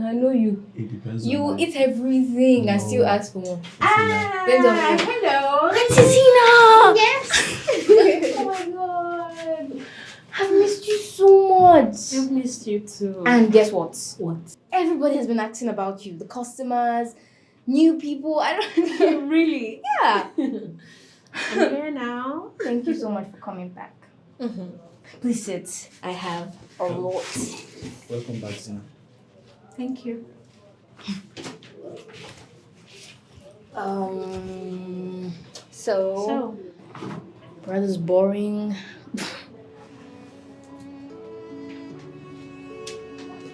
I know you. It depends You on eat everything and still ask for more. Depends on you. Hello. Auntie Zina! Yes. Oh my god. I've missed you so much. I've missed you too. And guess what? What? Everybody has been asking about you. The customers, new people. I don't Really? Yeah. I'm here now. Thank you so much for coming back. Mm-hmm. Please sit. I have a lot. Welcome back, Zina. Thank you. So brother's boring.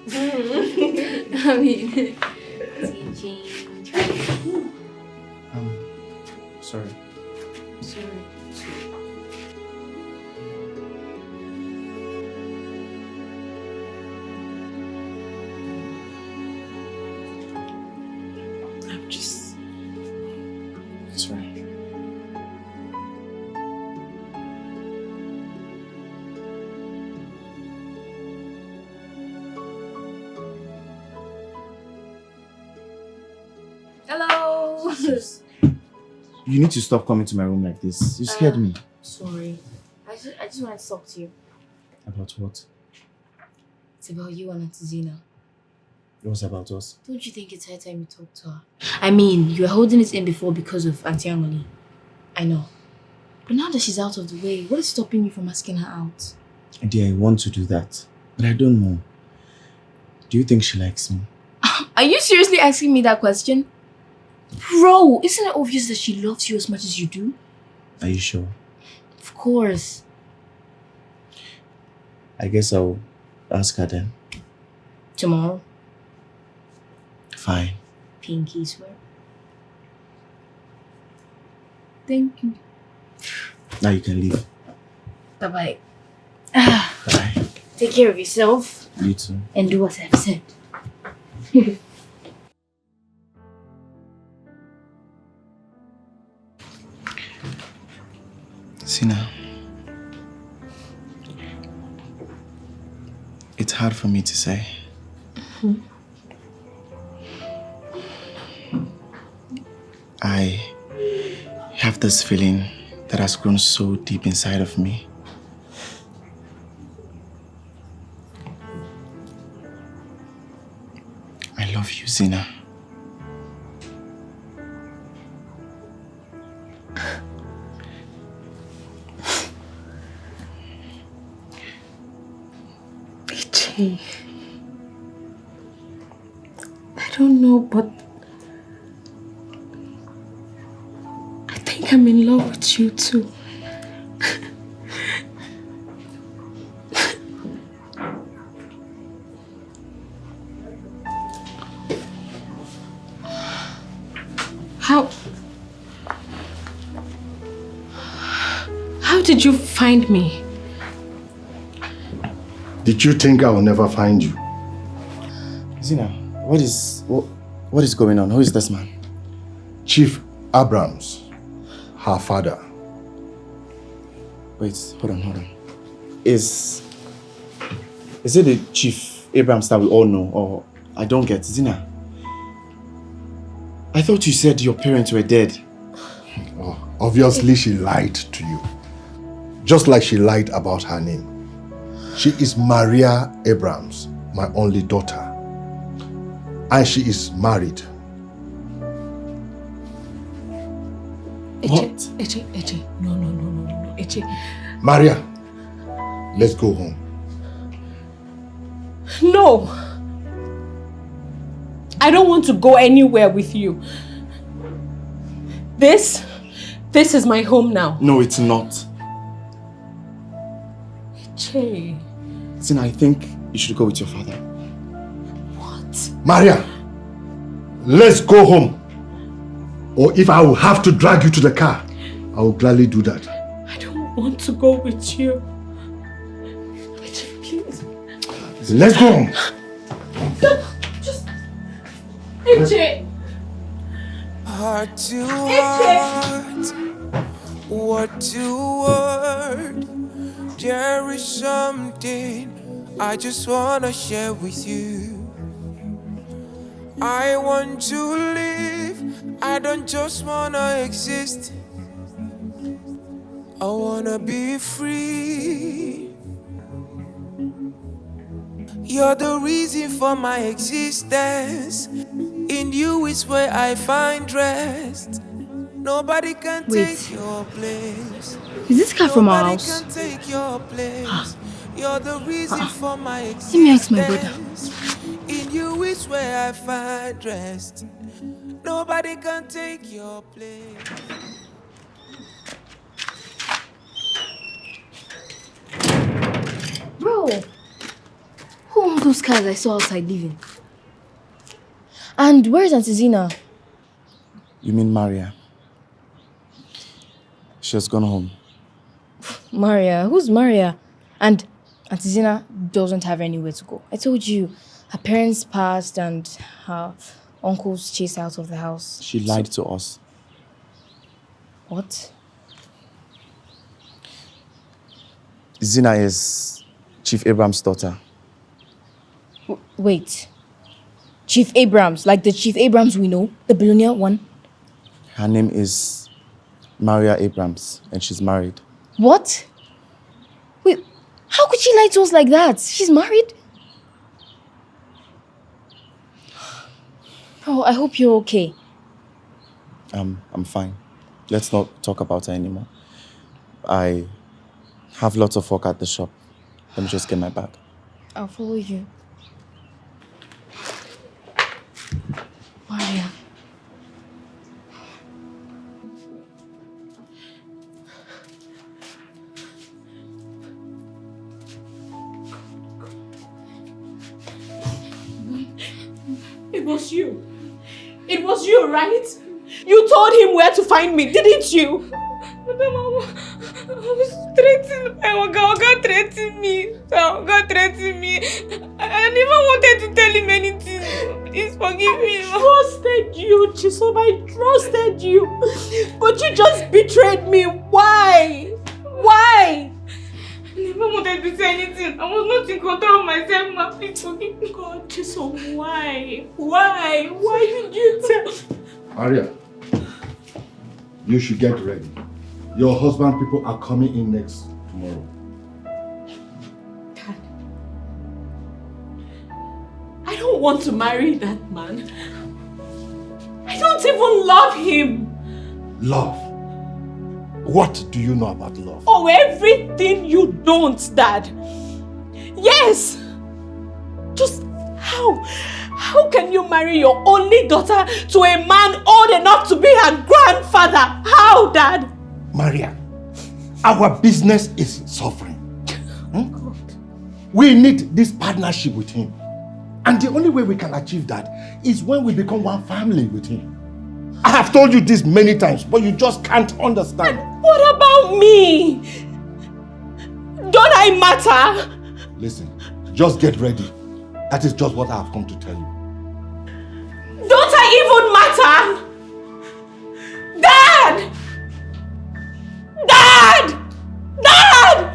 I mean, teaching. Sorry. I'm just... Sorry. Sis, you need to stop coming to my room like this. You scared me. Sorry. I just wanted to talk to you. About what? It's about you and Auntie Zina. It was about us. Don't you think it's high time you talk to her? I mean, you were holding it in before because of Auntie Emily. I know. But now that she's out of the way, what is stopping you from asking her out? Dear, I want to do that. But I don't know. Do you think she likes me? Are you seriously asking me that question? Bro, isn't it obvious that she loves you as much as you do? Are you sure? Of course. I guess I'll ask her then. Tomorrow? Fine. Pinky swear. Thank you. Now you can leave. Bye-bye. Bye. Take care of yourself. You too. And do what I've said. Sina, it's hard for me to say. I have this feeling that has grown so deep inside of me. I love you, Zina. I don't know, but I think I'm in love with you too. How did you find me? Did you think I will never find you? Zina, what is going on? Who is this man? Chief Abrams, her father. Wait, hold on. Is it the Chief Abrams that we all know, or I don't get? Zina, I thought you said your parents were dead. Oh, obviously she lied to you. Just like she lied about her name. She is Maria Abrams, my only daughter. And she is married. What? Eche, no, Eche. Maria, let's go home. No! I don't want to go anywhere with you. This is my home now. No, it's not. Eche. Zina, I think you should go with your father. What? Maria, let's go home. Or if I will have to drag you to the car, I will gladly do that. I don't want to go with you. Eche, please. Let's go home. Just... Eche! Heart to heart, word to word. There is something I just wanna share with you. I want to live, I don't just wanna exist. I wanna be free. You're the reason for my existence. In you is where I find rest. Nobody can take your place. Is this car from our house? Nobody can take your place. You're the reason for my existence. Let me ask my brother. In you is where I find rest. Nobody can take your place. Bro, who owned those cars I saw outside leaving? And where is Auntie Zina? You mean Maria? She has gone home. Maria? Who's Maria? And Auntie Zina doesn't have anywhere to go. I told you, her parents passed and her uncles chased her out of the house. She lied to us. What? Zina is Chief Abrams' daughter. Wait. Chief Abrams, like the Chief Abrams we know? The billionaire one? Her name is Maria Abrams, and she's married. What? Wait, how could she lie to us like that? She's married? Oh, I hope you're okay. I'm fine. Let's not talk about her anymore. I have lots of work at the shop. Let me just get my bag. I'll follow you. Maria. It was you. It was you, right? You told him where to find me, didn't you? I was threatened. Oga threatened me. Oga threatened me. I never wanted to tell him anything. Please forgive me. I trusted you, Chisom. I trusted you. But you just betrayed me. Why? Why? I never wanted to say anything. I was not in control of myself, ma. Please forgive me. God, Chisom, why? Why? Why did you tell? Maria, you should get ready. Your husband people are coming in next tomorrow. Dad, I don't want to marry that man. I don't even love him. Love? What do you know about love? Oh, everything you don't, Dad. Yes. Just how? How can you marry your only daughter to a man old enough to be her grandfather? How, Dad? Maria, our business is suffering. We need this partnership with him. And the only way we can achieve that is when we become one family with him. I have told you this many times, but you just can't understand. And what about me? Don't I matter? Listen, just get ready. That is just what I have come to tell you. Don't I even matter? Dad! Dad! Dad!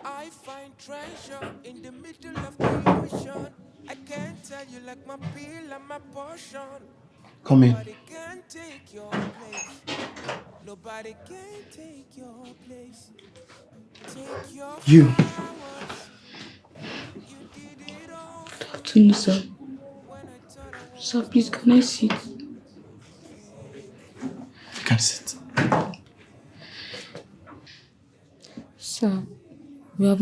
I find treasure in the middle of the ocean. I can't tell you like my pill and my portion. Come in. Nobody can take your place. Nobody can take your place. Take your You. flowers. You did it all. Good afternoon, sir. Sir, please, can I sit? You can sit. Sir, we have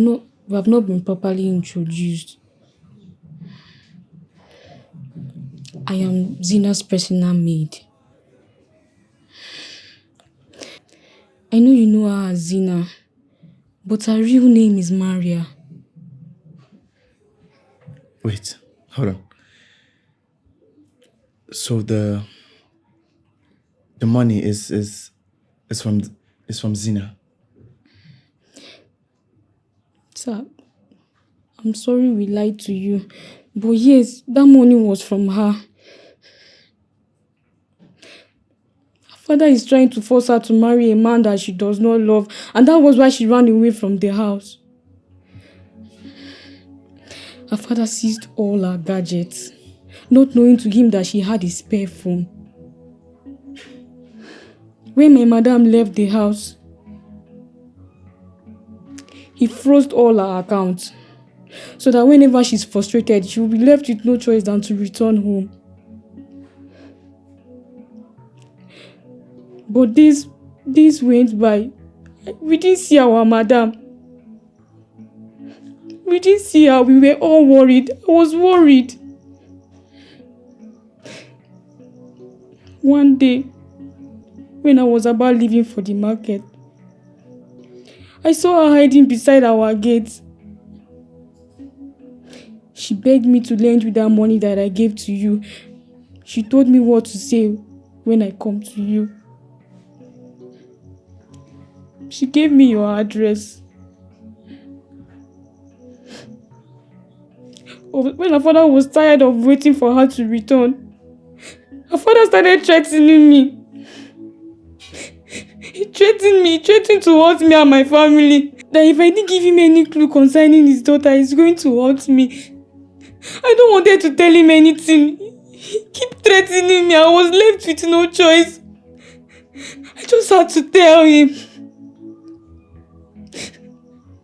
not been properly introduced. I am Zina's personal maid. I know you know her as Zina, but her real name is Maria. Wait, hold on. So the money is from Zina. Sir, I'm sorry we lied to you, but yes, that money was from her. Her father is trying to force her to marry a man that she does not love, and that was why she ran away from the house. Her father seized all her gadgets, not knowing to him that she had a spare phone. When my madam left the house, he froze all her accounts, so that whenever she's frustrated, she will be left with no choice than to return home. But days went by. We didn't see our madam. We didn't see her. We were all worried. I was worried. One day, when I was about leaving for the market, I saw her hiding beside our gate. She begged me to lend you that money that I gave to you. She told me what to say when I come to you. She gave me your address. When her father was tired of waiting for her to return, her father started threatening me. He threatened to hurt me and my family. That if I didn't give him any clue concerning his daughter, he's going to hurt me. I don't wanted to tell him anything. He kept threatening me. I was left with no choice. I just had to tell him.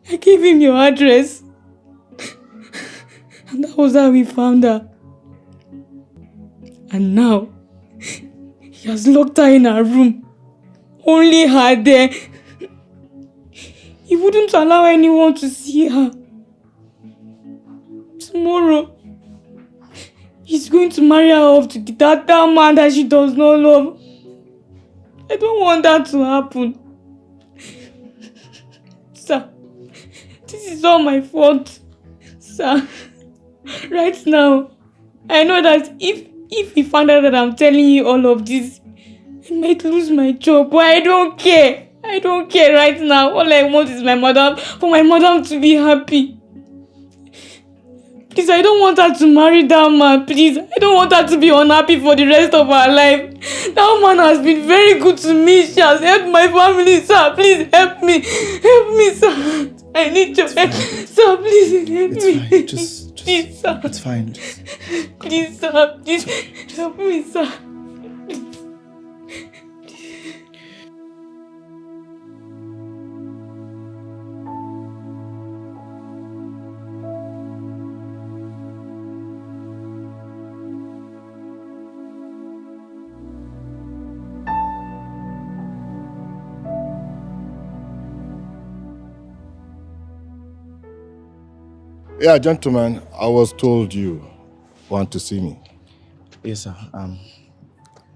I gave him your address. And that was how we found her. And now, he has locked her in her room. Only her there. He wouldn't allow anyone to see her. Tomorrow, he's going to marry her off to that man that she does not love. I don't want that to happen. Sir, this is all my fault. Sir, right now, I know that if he found out that I'm telling you all of this, I might lose my job, but I don't care. I don't care right now. All I want is for my mother to be happy. Please, I don't want her to marry that man. Please, I don't want her to be unhappy for the rest of her life. That man has been very good to me. She has helped my family, sir. Please help me. Help me, sir. I need your help. Sir, please help me. It's fine. Just please, sir. It's fine. Please, sir. Please help me, sir. Yeah, gentlemen, I was told you want to see me. Yes, sir.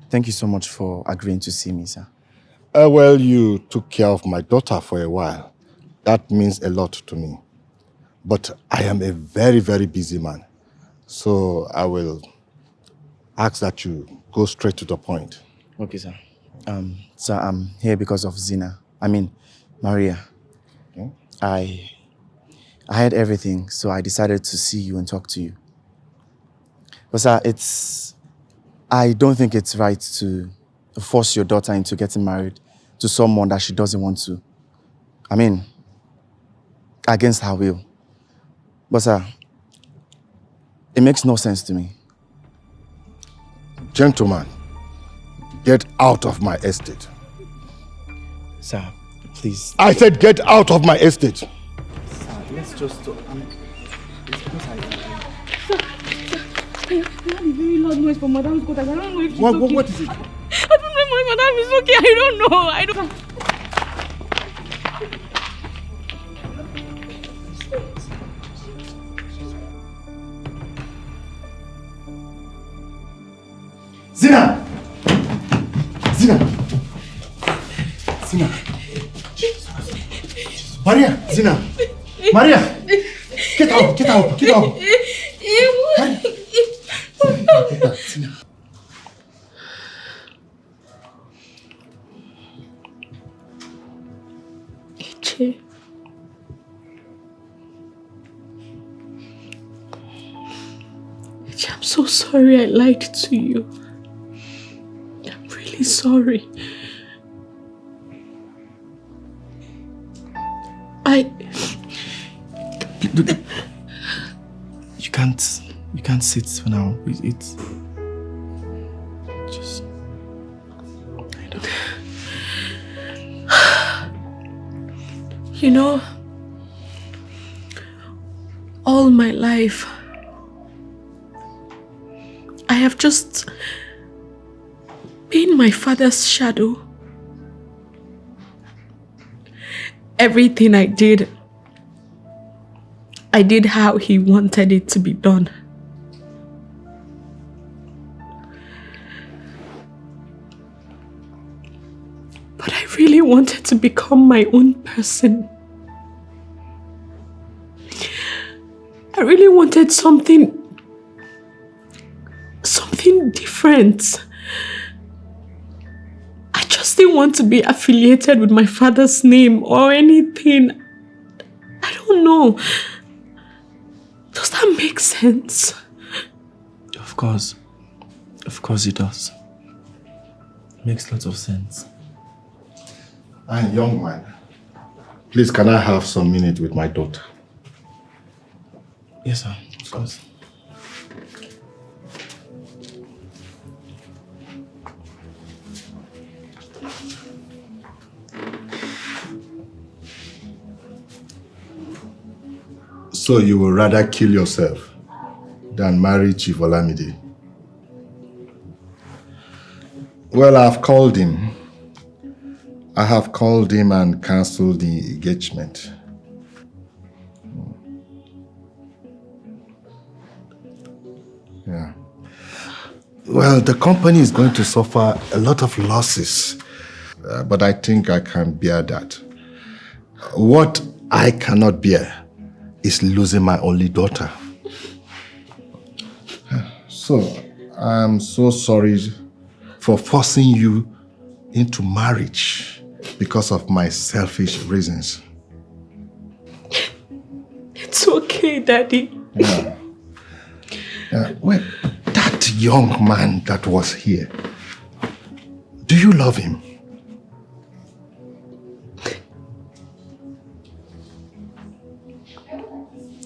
Thank you so much for agreeing to see me, sir. Well, you took care of my daughter for a while. That means a lot to me. But I am a very, very busy man. So I will ask that you go straight to the point. Okay, sir. Sir, I'm here because of Maria. Okay. I had everything, so I decided to see you and talk to you. But sir, I don't think it's right to force your daughter into getting married to someone that she doesn't want to. Against her will. But sir, it makes no sense to me. Gentlemen, get out of my estate. Sir, please. I said get out of my estate. Sir, let's just talk. It's because I have a very loud noise from Madam's quarters. I don't know if she's okay. What is it? I don't know if Madam is okay. I don't know. I don't. Zina! Maria! Zina! Maria! Get out! Zina. Ichi. I'm so sorry I lied to you. I'm really sorry. You can't sit for now. It's just... I don't... You know, all my life, I have just been my father's shadow. Everything I did, I did how he wanted it to be done. But I really wanted to become my own person. I really wanted something different. I just didn't want to be affiliated with my father's name or anything. I don't know. Does that make sense? Of course it does. Makes lots of sense. And young man, please can I have some minute with my daughter? Yes, sir. Of course. So you will rather kill yourself than marry Chief Olamide? Well, I have called him and cancelled the engagement. Yeah. Well, the company is going to suffer a lot of losses, but I think I can bear that. What I cannot bear is losing my only daughter. So, I'm so sorry for forcing you into marriage because of my selfish reasons. It's okay, Daddy. Yeah. Wait, that young man that was here, do you love him?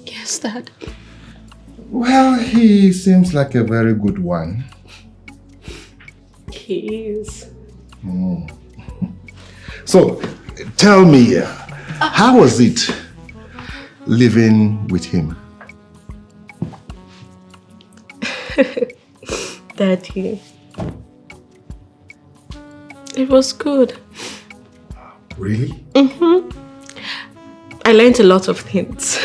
Yes, Dad. Well, he seems like a very good one. He is. So, tell me, how was it living with him? Daddy. It was good. Really? Mm-hmm. I learned a lot of things.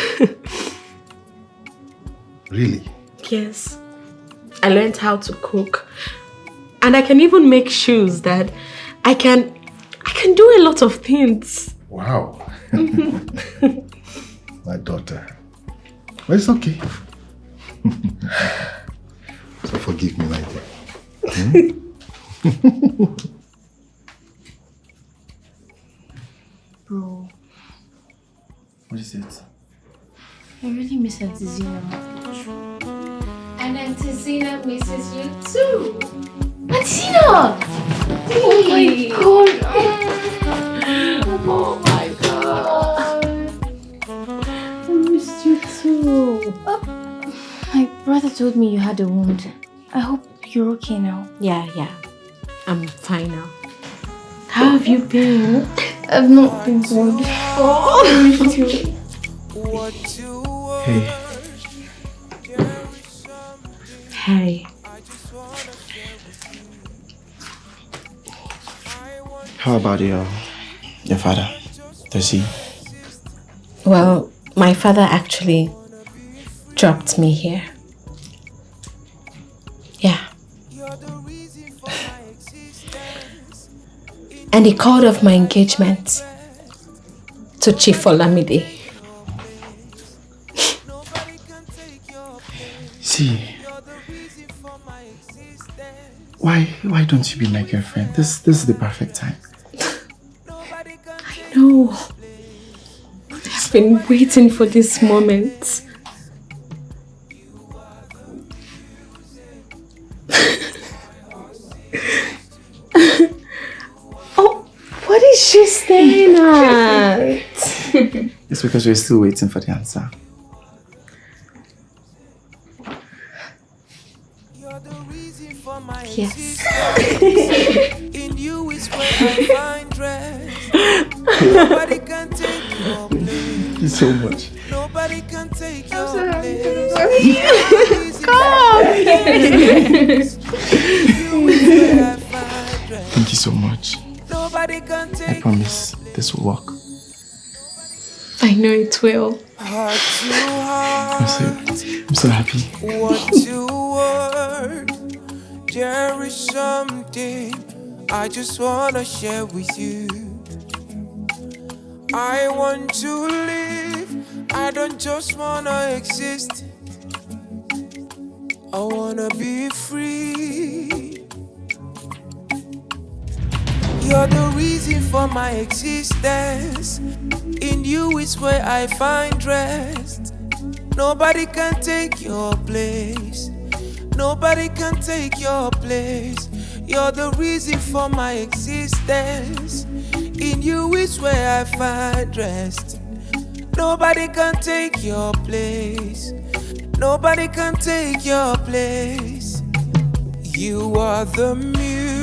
Really? Yes. I learned how to cook. And I can even make shoes, Dad. I can do a lot of things. Wow. My daughter. Well, it's okay. So forgive me, my dear. Bro, What is it? I really miss Auntie Zina. And Auntie Zina misses you too. Auntie Zina! Oh my god! Oh my god. I missed you too. My brother told me you had a wound. I hope you're okay now. Yeah. I'm fine now. How have you been? I've not been good. Oh, I missed you. Hey. Hey. How about your father? Does he? Well, my father actually dropped me here. Yeah. And he called off my engagement to Chief Olamide. See, why don't you be my girlfriend? This is the perfect time. I know. I've been waiting for this moment. Oh, what is she staring at? It's because we're still waiting for the answer. Yes. In you is where I find rest. Nobody can take your place. Thank you so much. Nobody can take your place. Thank you so much. Nobody can take. I promise this will work. I know it will. Heart to heart, I'm so happy. word to word. There is something I just wanna share with you. I want to live, I don't just wanna exist. I wanna be free. You're the reason for my existence. In you is where I find rest. Nobody can take your place. Nobody can take your place. You're the reason for my existence. In you is where I find rest. Nobody can take your place. Nobody can take your place. You are the